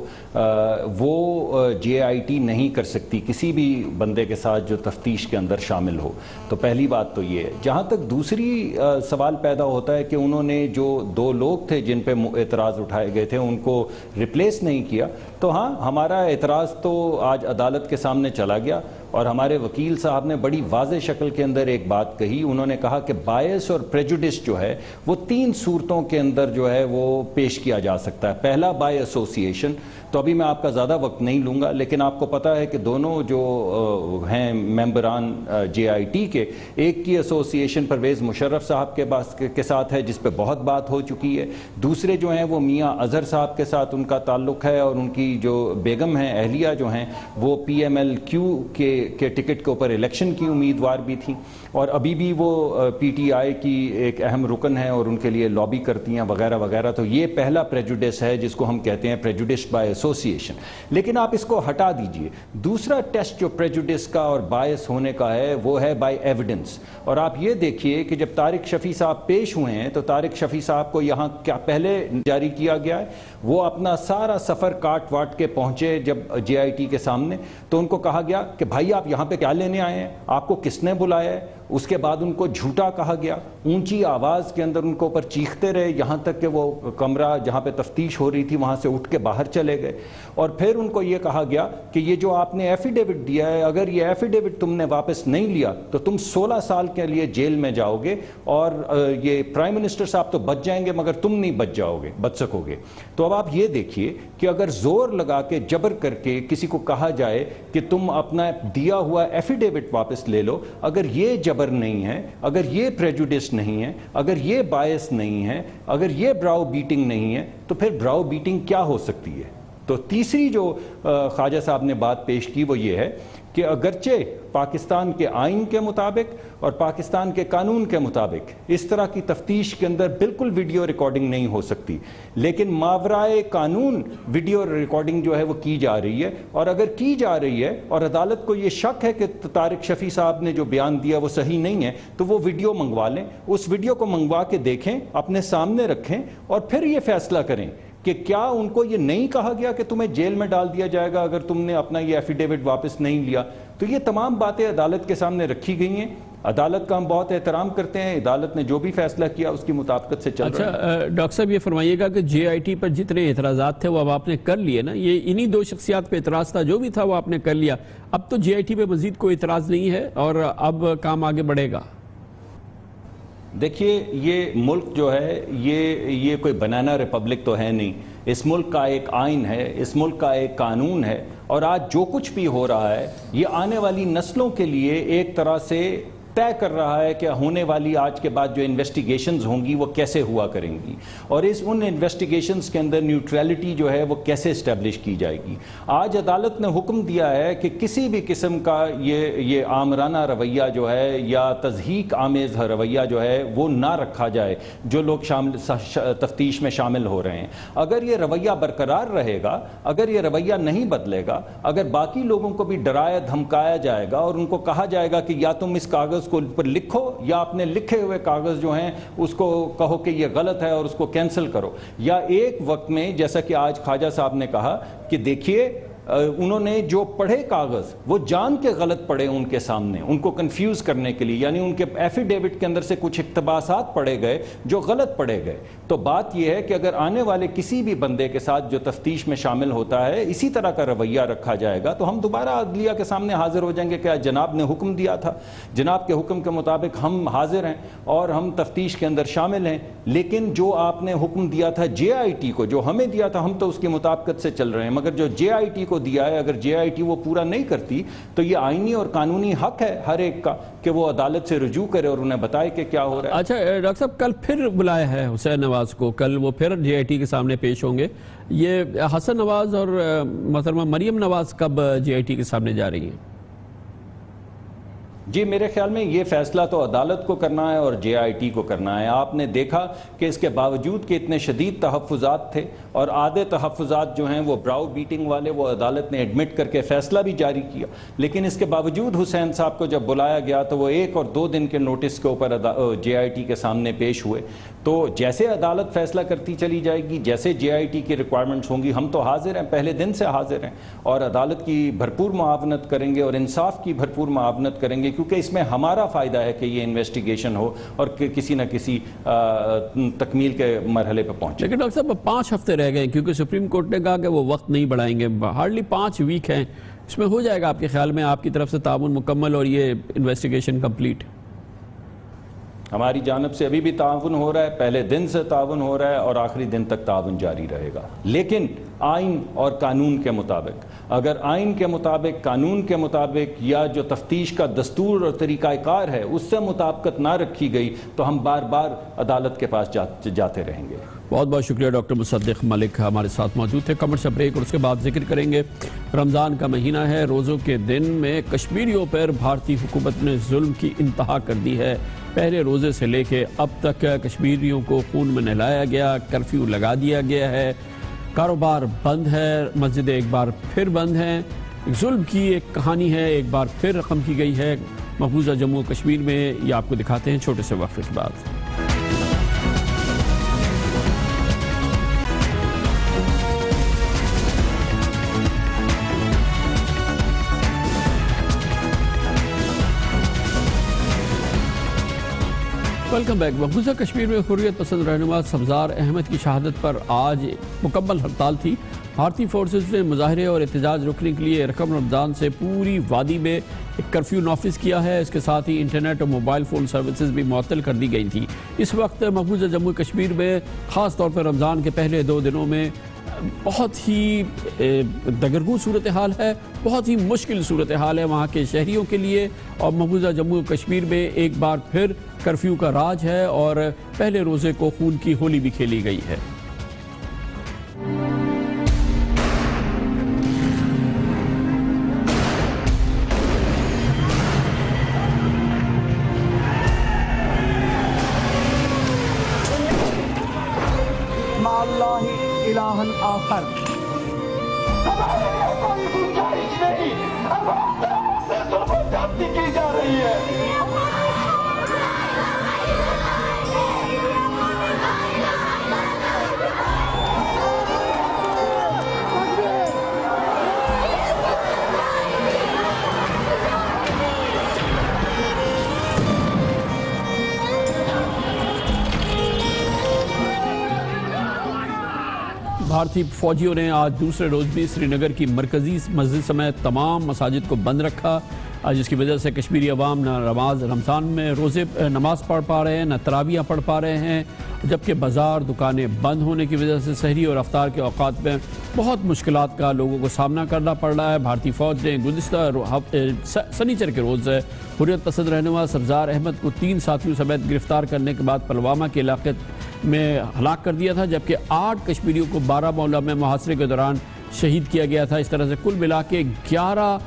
وہ جے آئی ٹی نہیں کر سکتی کسی بھی بندے کے ساتھ جو تفتیش کے اندر شامل ہو. تو پہلی بات تو یہ ہے. جہاں تک دوسری سوال پیدا ہوتا ہے کہ انہوں نے جو 2 لوگ تھے جن پہ اعتراض اٹھائے گئے تھے ان کو ریپلیس نہیں کیا, تو ہاں ہمارا اعتراض تو آج عدالت کے سامنے چلا گیا, اور ہمارے وکیل صاحب نے بڑی واضح شکل کے اندر ایک بات کہی. انہوں نے کہا کہ بائس اور پریجوڈس جو ہے وہ 3 صورتوں کے اندر جو ہے وہ پیش کیا جا سکتا ہے. پہلا بائی ایسوسیشن, تو ابھی میں آپ کا زیادہ وقت نہیں لوں گا, لیکن آپ کو پتا ہے کہ دونوں جو ہیں ممبران جے آئی ٹی کے, ایک کی ایسوسیشن پرویز مشرف صاحب کے ساتھ ہے جس پہ بہت بات ہو چکی ہے, دوسرے جو ہیں وہ میاں اظہر صاحب کے ساتھ ان کا تعلق ہے, اور ان کی جو بیگم ہیں اہلیہ جو ہیں وہ پی ایم ایل کیو کے ٹکٹ کے اوپر الیکشن کی امیدوار بھی تھیں. اور ابھی بھی وہ پی ٹی آئی کی ایک اہم رکن ہے اور ان کے لیے لابی کرتی ہیں وغیرہ وغیرہ. تو یہ پہلا پریجوڈس ہے جس کو ہم کہتے ہیں پریجوڈس بائی ایسوسیشن. لیکن آپ اس کو ہٹا دیجئے. دوسرا ٹیسٹ جو پریجوڈس کا اور باعث ہونے کا ہے وہ ہے بائی ایویڈنس. اور آپ یہ دیکھیے کہ جب طارق شفیع صاحب پیش ہوئے ہیں تو طارق شفیع صاحب کو یہاں کیا پہلے جاری کیا گیا ہے, وہ اپنا سارا سفر کاٹ واٹ کے پہنچے جب جے آئی ٹی کے سامنے, تو ان کو کہا گیا کہ بھائی آپ یہاں پہ کیا لینے آئے ہیں, آپ کو کس نے بلایا ہے. اس کے بعد ان کو جھوٹا کہا گیا, اونچی آواز کے اندر ان کو اوپر چیختے رہے, یہاں تک کہ وہ کمرہ جہاں پہ تفتیش ہو رہی تھی وہاں سے اٹھ کے باہر چلے گئے. اور پھر ان کو یہ کہا گیا کہ یہ جو آپ نے ایفیڈیوٹ دیا ہے, اگر یہ ایفیڈیوٹ تم نے واپس نہیں لیا تو تم 16 سال کے لیے جیل میں جاؤ گے, اور یہ پرائم منسٹر صاحب تو بچ جائیں گے مگر تم نہیں بچ سکو گے. تو اب آپ یہ دیکھیے کہ اگر زور لگا کے جبر کر کے کسی کو کہا جائے کہ تم اپنا دیا ہوا ایفیڈیوٹ واپس لے لو, اگر یہ جبر نہیں ہے, اگر یہ پریجوڈس نہیں ہے, اگر یہ باعث نہیں ہے, اگر یہ براؤ بیٹنگ نہیں ہے, تو پھر براؤ بیٹنگ کیا ہو سکتی ہے. تو تیسری جو خواجہ صاحب نے بات پیش کی وہ یہ ہے کہ اگرچہ پاکستان کے آئین کے مطابق اور پاکستان کے قانون کے مطابق اس طرح کی تفتیش کے اندر بالکل ویڈیو ریکارڈنگ نہیں ہو سکتی, لیکن ماورائے قانون ویڈیو ریکارڈنگ جو ہے وہ کی جا رہی ہے. اور اگر کی جا رہی ہے اور عدالت کو یہ شک ہے کہ طارق شفیع صاحب نے جو بیان دیا وہ صحیح نہیں ہے, تو وہ ویڈیو منگوا لیں, اس ویڈیو کو منگوا کے دیکھیں, اپنے سامنے رکھیں, اور پھر یہ فیصلہ کریں کہ کیا ان کو یہ نہیں کہا گیا کہ تمہیں جیل میں ڈال دیا جائے گا اگر تم نے اپنا یہ ایفیڈیوٹ واپس نہیں لیا. تو یہ تمام باتیں عدالت کے سامنے رکھی گئی ہیں. عدالت کا ہم بہت احترام کرتے ہیں, عدالت نے جو بھی فیصلہ کیا اس کی مطابقت سے چل رہا ہے. اچھا ڈاکٹر صاحب یہ فرمائیے گا کہ جے آئی ٹی پر جتنے اعتراضات تھے وہ اب آپ نے کر لیے نا, یہ انہی 2 شخصیات پہ اعتراض تھا, جو بھی تھا وہ آپ نے کر لیا, اب تو جے آئی ٹی پہ مزید کوئی اعتراض نہیں ہے اور اب کام آگے بڑھے گا. دیکھیے یہ ملک جو ہے یہ کوئی بنانا ریپبلک تو ہے نہیں. اس ملک کا ایک آئین ہے, اس ملک کا ایک قانون ہے, اور آج جو کچھ بھی ہو رہا ہے یہ آنے والی نسلوں کے لیے ایک طرح سے طے کر رہا ہے کہ ہونے والی آج کے بعد جو انویسٹیگیشنز ہوں گی وہ کیسے ہوا کریں گی, اور ان انویسٹیگیشنز کے اندر نیوٹریلٹی جو ہے وہ کیسے اسٹیبلش کی جائے گی. آج عدالت نے حکم دیا ہے کہ کسی بھی قسم کا یہ آمرانہ رویہ جو ہے یا تضحیک آمیز رویہ جو ہے وہ نہ رکھا جائے جو لوگ تفتیش میں شامل ہو رہے ہیں. اگر یہ رویہ برقرار رہے گا, اگر یہ رویہ نہیں بدلے گا, اگر باقی لوگوں کو بھی ڈرایا دھمکایا جائے گا اور ان کو کہا جائے گا کہ یا تم اس کاغذ کو پر لکھو یا اپنے لکھے ہوئے کاغذ جو ہیں اس کو کہو کہ یہ غلط ہے اور اس کو کینسل کرو, یا ایک وقت میں جیسا کہ آج خواجہ صاحب نے کہا کہ دیکھیے انہوں نے جو پڑھے کاغذ وہ جان کے غلط پڑھے ان کے سامنے, ان کو کنفیوز کرنے کے لیے, یعنی ان کے ایفیڈیوٹ کے اندر سے کچھ اقتباسات پڑھے گئے جو غلط پڑھے گئے. تو بات یہ ہے کہ اگر آنے والے کسی بھی بندے کے ساتھ جو تفتیش میں شامل ہوتا ہے اسی طرح کا رویہ رکھا جائے گا تو ہم دوبارہ عدلیہ کے سامنے حاضر ہو جائیں گے کہ جناب نے حکم دیا تھا, جناب کے حکم کے مطابق ہم حاضر ہیں اور ہم تفتیش کے اندر شامل ہیں, لیکن جو آپ نے حکم دیا تھا جے آئی ٹی کو, جو ہمیں دیا تھا, ہم تو اس کی مطابقت سے چل رہے ہیں, مگر جو جے آئی ٹی کو دیا ہے اگر جے آئی ٹی وہ پورا نہیں کرتی تو یہ آئینی اور قانونی حق ہے ہر ایک کا کہ وہ عدالت سے رجوع کرے اور انہیں بتائے کہ کیا ہو رہا ہے. اچھا ڈاکٹر صاحب کل پھر بلایا ہے حسین نواز کو, کل وہ پھر جے آئی ٹی کے سامنے پیش ہوں گے. یہ حسن نواز اور محترمہ مریم نواز کب جے آئی ٹی کے سامنے جا رہی ہیں؟ جی میرے خیال میں یہ فیصلہ تو عدالت کو کرنا ہے اور جے آئی ٹی کو کرنا ہے. آپ نے دیکھا کہ اس کے باوجود کہ اتنے شدید تحفظات تھے اور آدھے تحفظات جو ہیں وہ براؤ بیٹنگ والے وہ عدالت نے ایڈمٹ کر کے فیصلہ بھی جاری کیا, لیکن اس کے باوجود حسین صاحب کو جب بلایا گیا تو وہ 1 اور 2 دن کے نوٹس کے اوپر جے آئی ٹی کے سامنے پیش ہوئے. تو جیسے عدالت فیصلہ کرتی چلی جائے گی, جیسے جے آئی ٹی کی ریکوائرمنٹس ہوں گی, ہم تو حاضر ہیں, پہلے دن سے حاضر ہیں اور عدالت کی بھرپور معاونت کریں گے اور انصاف کی بھرپور معاونت کریں گے, کیونکہ اس میں ہمارا فائدہ ہے کہ یہ انویسٹیگیشن ہو اور کسی نہ کسی تکمیل کے مرحلے پہ پہنچے. لیکن ڈاکٹر صاحب 5 ہفتے رہ گئے کیونکہ سپریم کورٹ نے کہا کہ وہ وقت نہیں بڑھائیں گے, ہارڈلی 5 ویک ہیں, اس میں ہو جائے گا آپ کے خیال میں آپ کی طرف سے تعاون مکمل اور یہ انویسٹیگیشن کمپلیٹ؟ ہماری جانب سے ابھی بھی تعاون ہو رہا ہے, پہلے دن سے تعاون ہو رہا ہے اور آخری دن تک تعاون جاری رہے گا. لیکن آئین اور قانون کے مطابق. اگر آئین کے مطابق، قانون کے مطابق یا جو تفتیش کا دستور اور طریقہ کار ہے اس سے مطابقت نہ رکھی گئی تو ہم بار بار عدالت کے پاس جاتے رہیں گے. بہت بہت شکریہ ڈاکٹر مصدق ملک ہمارے ساتھ موجود تھے. کمرشل بریک اور اس کے بعد ذکر کریں گے. رمضان کا مہینہ ہے، روزوں کے دن میں کشمیریوں پر بھارتی حکومت نے ظلم کی انتہا کر دی ہے. پہلے روزے سے لے کے اب تک کشمیریوں کو خون میں نہلایا گیا، کرفیو لگا دیا گیا ہے، کاروبار بند ہے، مسجدیں ایک بار پھر بند ہیں. ظلم کی ایک کہانی ہے، ایک بار پھر رقم کی گئی ہے مقبوضہ جموں کشمیر میں. یہ آپ کو دکھاتے ہیں چھوٹے سے وقفے کے بعد. Welcome back. مقبوضہ کشمیر میں حریت پسند رہنما سبزار احمد کی شہادت پر آج مکمل ہڑتال تھی. بھارتی فورسز نے مظاہرے اور احتجاج روکنے کے لیے رقم رمضان سے پوری وادی میں ایک کرفیو نافذ کیا ہے. اس کے ساتھ ہی انٹرنیٹ اور موبائل فون سروسز بھی معطل کر دی گئی تھی. اس وقت مقبوضہ جموں کشمیر میں خاص طور پر رمضان کے پہلے 2 دنوں میں بہت ہی دگرگوں صورتحال ہے، بہت ہی مشکل صورتحال ہے وہاں کے شہریوں کے لیے. اور مقبوضہ جموں کشمیر میں ایک بار پھر کرفیو کا راج ہے اور پہلے روزے کو خون کی ہولی بھی کھیلی گئی ہے. الہن آخر ہمارے لیے کوئی گنجائش نہیں، ہماری طرف سے ظلم زیادتی کی جا رہی ہے. بھارتی فوجیوں نے آج دوسرے روز بھی سری نگر کی مرکزی مسجد سمیت تمام مساجد کو بند رکھا، جس کی وجہ سے کشمیری عوام نہ رمضان میں روزے نماز پڑھ پا رہے ہیں، نہ تراویح پڑھ پا رہے ہیں، جبکہ بازار دکانیں بند ہونے کی وجہ سے سحری اور افطار کے اوقات میں بہت مشکلات کا لوگوں کو سامنا کرنا پڑ رہا ہے. بھارتی فوج نے گزشتہ سنیچر کے روز حریت پسند رہنما سبزار احمد کو 3 ساتھیوں سمیت گرفتار کرنے کے بعد پلوامہ کے علاقے میں ہلاک کر دیا تھا، جبکہ 8 کشمیریوں کو بارہمولہ میں محاصرے کے دوران شہید کیا گیا تھا. اس طرح سے کل ملا کے 11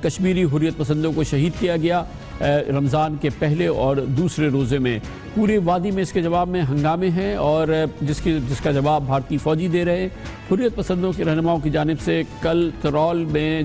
کشمیری حریت پسندوں کو شہید کیا گیا رمضان کے پہلے اور دوسرے روزے میں. پوری وادی میں اس کے جواب میں ہنگامے ہیں اور جس کا جواب بھارتی فوجی دے رہے ہیں. حریت پسندوں کے رہنماؤں کی جانب سے کل ترول میں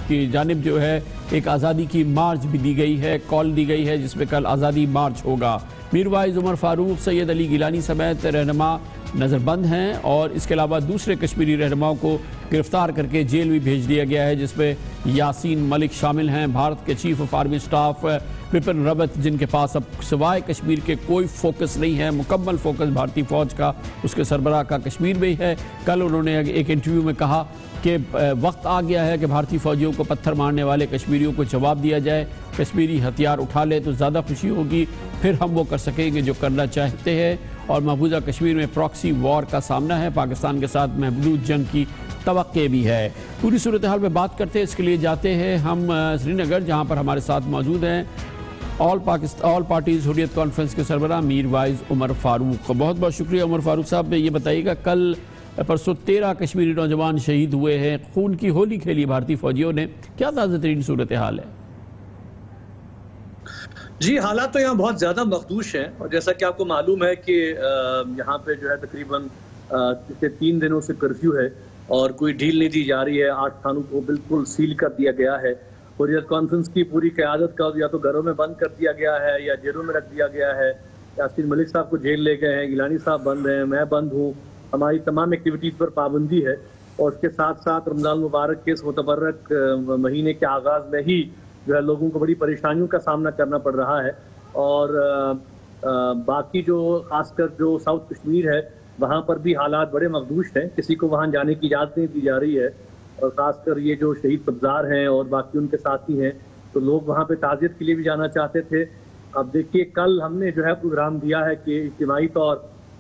کی جانب جو ہے ایک آزادی کی مارچ بھی دی گئی ہے، کال دی گئی ہے، جس میں کل آزادی مارچ ہوگا. میروائز عمر فاروق، سید علی گیلانی سمیت رہنما نظر بند ہیں اور اس کے علاوہ دوسرے کشمیری رہنماؤں کو گرفتار کر کے جیل بھی بھیج دیا گیا ہے، جس میں یاسین ملک شامل ہیں. بھارت کے chief of army staff Bipin Rawat, جن کے پاس اب سوائے کشمیر کے کوئی فوکس نہیں ہے، مکمل فوکس بھارتی فوج کا اس کے سربراہ کا کشمیر میں ہی ہے. کل انہوں نے ایک انٹرویو میں کہا کہ وقت آ گیا ہے کہ بھارتی فوجیوں کو پتھر مارنے والے کشمیریوں کو جواب دیا جائے. کشمیری ہتھیار اٹھا لے تو زیادہ خوشی ہوگی، پھر ہم وہ کر سکیں گے جو کرنا چاہتے ہیں. اور مقبوضہ کشمیر میں پراکسی وار کا سامنا ہے، پاکستان کے ساتھ محدود جنگ کی توقع بھی ہے. پوری صورتحال میں بات کرتے ہیں، اس کے لیے جاتے ہیں ہم سری نگر، جہاں پر ہمارے ساتھ موجود ہیں آل پارٹیز حریت کانفرنس کے سربراہ میروائز عمر فاروق. بہت بہت شکریہ عمر فاروق صاحب. یہ بتائیے گا کل پرسوں 13 کشمیری نوجوان شہید ہوئے ہیں، خون کی ہولی کھیلی بھارتی فوجیوں نے، کیا تازہ ترین صورتحال ہے؟ جی حالات تو یہاں بہت زیادہ مخدوش ہیں اور جیسا کہ آپ کو معلوم ہے کہ یہاں پہ جو ہے تقریباً 3 دنوں سے کرفیو ہے اور کوئی ڈھیل نہیں دی جا رہی ہے. 8 تھانوں کو بالکل سیل کر دیا گیا ہے. حریت کانفرنس کی پوری قیادت کا یا تو گھروں میں بند کر دیا گیا ہے یا جیلوں میں رکھ دیا گیا ہے. یاسین ملک صاحب کو جیل لے گئے ہیں، گیلانی صاحب بند ہیں، میں بند ہوں. ہماری تمام ایکٹیویٹیز پر پابندی ہے اور اس کے ساتھ ساتھ رمضان مبارک کے اس متبرک مہینے کے آغاز میں ہی جو ہے لوگوں کو بڑی پریشانیوں کا سامنا کرنا پڑ رہا ہے. اور باقی جو خاص کر جو ساؤتھ کشمیر ہے وہاں پر بھی حالات بڑے مخدوش ہیں، کسی کو وہاں جانے کی اجازت نہیں دی جا رہی ہے. اور خاص کر یہ جو شہید سبزار ہیں اور باقی ان کے ساتھی ہیں تو لوگ وہاں پہ تعزیت کے لیے بھی جانا چاہتے تھے. اب دیکھیے کل ہم نے جو ہے پروگرام دیا ہے کہ اجتماعی طور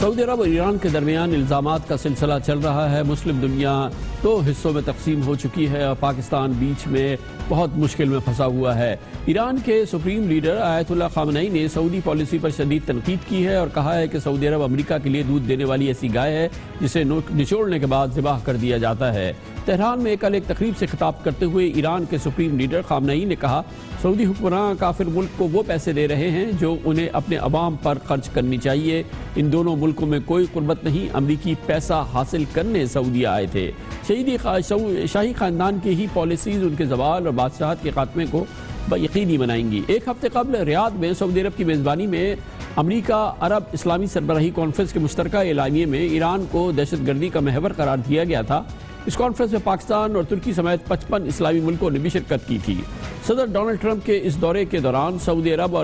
سعودی عرب اور ایران کے درمیان الزامات کا سلسلہ چل رہا ہے. مسلم دنیا دو حصوں میں تقسیم ہو چکی ہے اور پاکستان بیچ میں بہت مشکل میں پھنسا ہوا ہے. ایران کے سپریم لیڈر آیت اللہ خامنئی نے سعودی پالیسی پر شدید تنقید کی ہے اور کہا ہے کہ سعودی عرب امریکہ کے لیے دودھ دینے والی ایسی گائے ہے جسے نچوڑنے کے بعد ذبح کر دیا جاتا ہے. تہران میں کل ایک تقریب سے خطاب کرتے ہوئے ایران کے سپریم لیڈر خامنئی نے کہا سعودی حکمراں کافر ملک کو وہ پیسے دے رہے ہیں جو انہیں اپنے عوام پر خرچ کرنی چاہیے. ان دونوں ملکوں میں کوئی قربت نہیں. امریکی پیسہ حاصل کرنے سعودیہ آئے تھے. شاہی خاندان کی ہی پالیسیز ان کے زوال اور بادشاہت کے خاتمے کو یقینی بنائیں گی. ایک ہفتے قبل ریاض میں سعودی عرب کی میزبانی میں امریکہ عرب اسلامی سربراہی کانفرنس کے مشترکہ اعلامیے میں ایران کو دہشت گردی کا محور قرار دیا گیا تھا. اس کانفرنس میں پاکستان اور ترکی سمیت 55 اسلامی ملکوں نے بھی شرکت کی تھی. صدر ڈونلڈ ٹرمپ کے اس دورے کے دوران سعودی عرب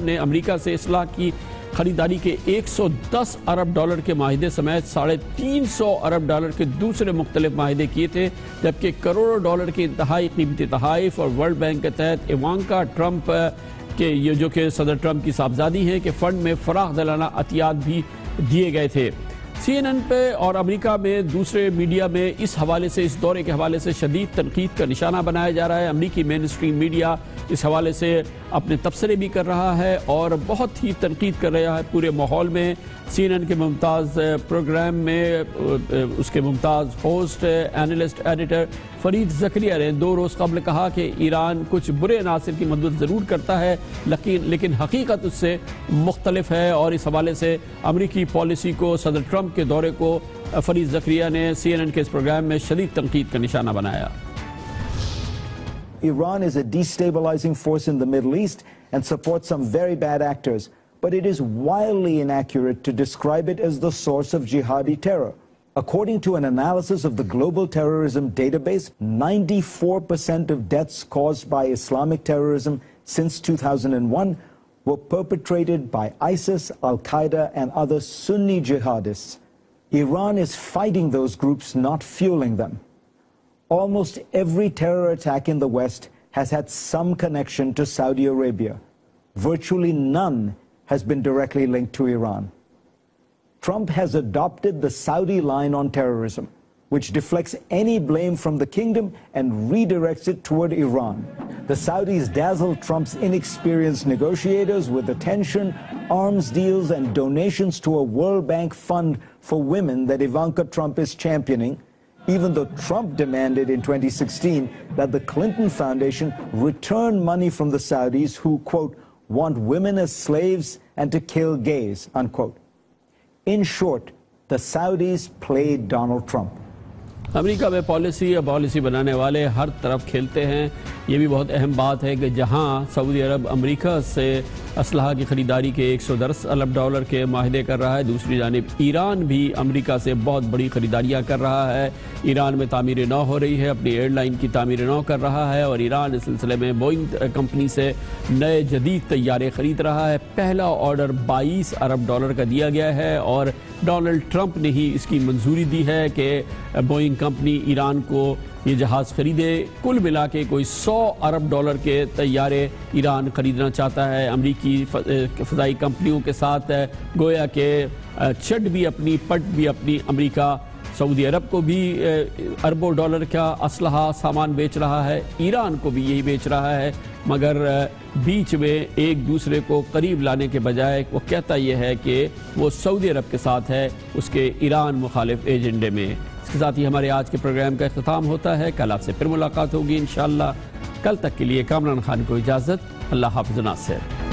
نے امریکہ سے اسلحہ کی خریداری کے $110 ارب کے معاہدے سمیت $350 ارب کے دوسرے مختلف معاہدے کیے تھے، جبکہ کروڑوں ڈالر کے انتہائی قیمتی تحائف اور ورلڈ بینک کے تحت ایوانکا ٹرمپ کے جو کہ صدر ٹرمپ کی صاحبزادی ہیں کہ فنڈ میں فراخ دلانہ عطیات بھی دیے گئے تھے. CNN پہ اور امریکہ میں دوسرے میڈیا میں اس حوالے سے اس دورے کے حوالے سے شدید تنقید کا نشانہ بنایا جا رہا ہے. امریکی مین اسٹریم میڈیا اس حوالے سے اپنے تبصرے بھی کر رہا ہے اور بہت ہی تنقید کر رہا ہے پورے ماحول میں. CNN کے ممتاز پروگرام میں اس کے ممتاز ہوسٹ اینالسٹ ایڈیٹر فرید زکریا نے 2 روز قبل کہا کہ ایران کچھ برے عناصر کی مدد ضرور کرتا ہے لیکن حقیقت اس سے مختلف ہے. اور اس حوالے سے امریکی پالیسی کو صدر ٹرمپ کے دورے کو فرید زکریا نے CNN کے اس پروگرام میں شدید تنقید کا نشانہ بنایا. Iran is a destabilizing force in the Middle East and supports some very bad actors, but it is wildly inaccurate to describe it as the source of jihadi terror. According to an analysis of the Global Terrorism Database, 94% of deaths caused by Islamic terrorism since 2001 were perpetrated by ISIS, Al-Qaeda, and other Sunni jihadists. Iran is fighting those groups, not fueling them. Almost every terror attack in the West has had some connection to Saudi Arabia. Virtually none has been directly linked to Iran. Trump has adopted the Saudi line on terrorism, which deflects any blame from the kingdom and redirects it toward Iran. The Saudis dazzle Trump's inexperienced negotiators with attention, arms deals, and donations to a World Bank fund for women that Ivanka Trump is championing, even though Trump demanded in 2016 that the Clinton Foundation return money from the Saudis who, quote, want women as slaves and to kill gays, unquote. In short, the Saudis played Donald Trump. امریکہ میں policy بنانے والے ہر طرف کھیلتے ہیں. یہ بھی بہت اہم بات ہے کہ جہاں سعودی عرب امریکہ سے اسلحہ کی خریداری کے $110 ارب کے معاہدے کر رہا ہے، دوسری جانب ایران بھی امریکہ سے بہت بڑی خریداریاں کر رہا ہے. ایران میں تعمیر نو ہو رہی ہے، اپنی ایئر لائن کی تعمیر نو کر رہا ہے اور ایران اس سلسلے میں بوئنگ کمپنی سے نئے جدید طیارے خرید رہا ہے. پہلا آرڈر $22 ارب کا دیا گیا ہے اور ڈونلڈ ٹرمپ نے ہی اس کی منظوری دی ہے کہ بوئنگ کمپنی ایران کو یہ جہاز خریدے. کل ملا کے کوئی $100 ارب کے طیارے ایران خریدنا چاہتا ہے. امریکی فضائی کمپنیوں کے ساتھ گویا کہ چٹ بھی اپنی پٹ بھی اپنی. امریکہ سعودی عرب کو بھی اربوں ڈالر کا اسلحہ سامان بیچ رہا ہے، ایران کو بھی یہی بیچ رہا ہے، مگر بیچ میں ایک دوسرے کو قریب لانے کے بجائے وہ کہتا یہ ہے کہ وہ سعودی عرب کے ساتھ ہے اس کے ایران مخالف ایجنڈے میں. اس کے ساتھ ہی ہمارے آج کے پروگرام کا اختتام ہوتا ہے. کل آپ سے پھر ملاقات ہوگی انشاءاللہ. کل تک کے لیے کامران خان کو اجازت. اللہ حافظ ناصر.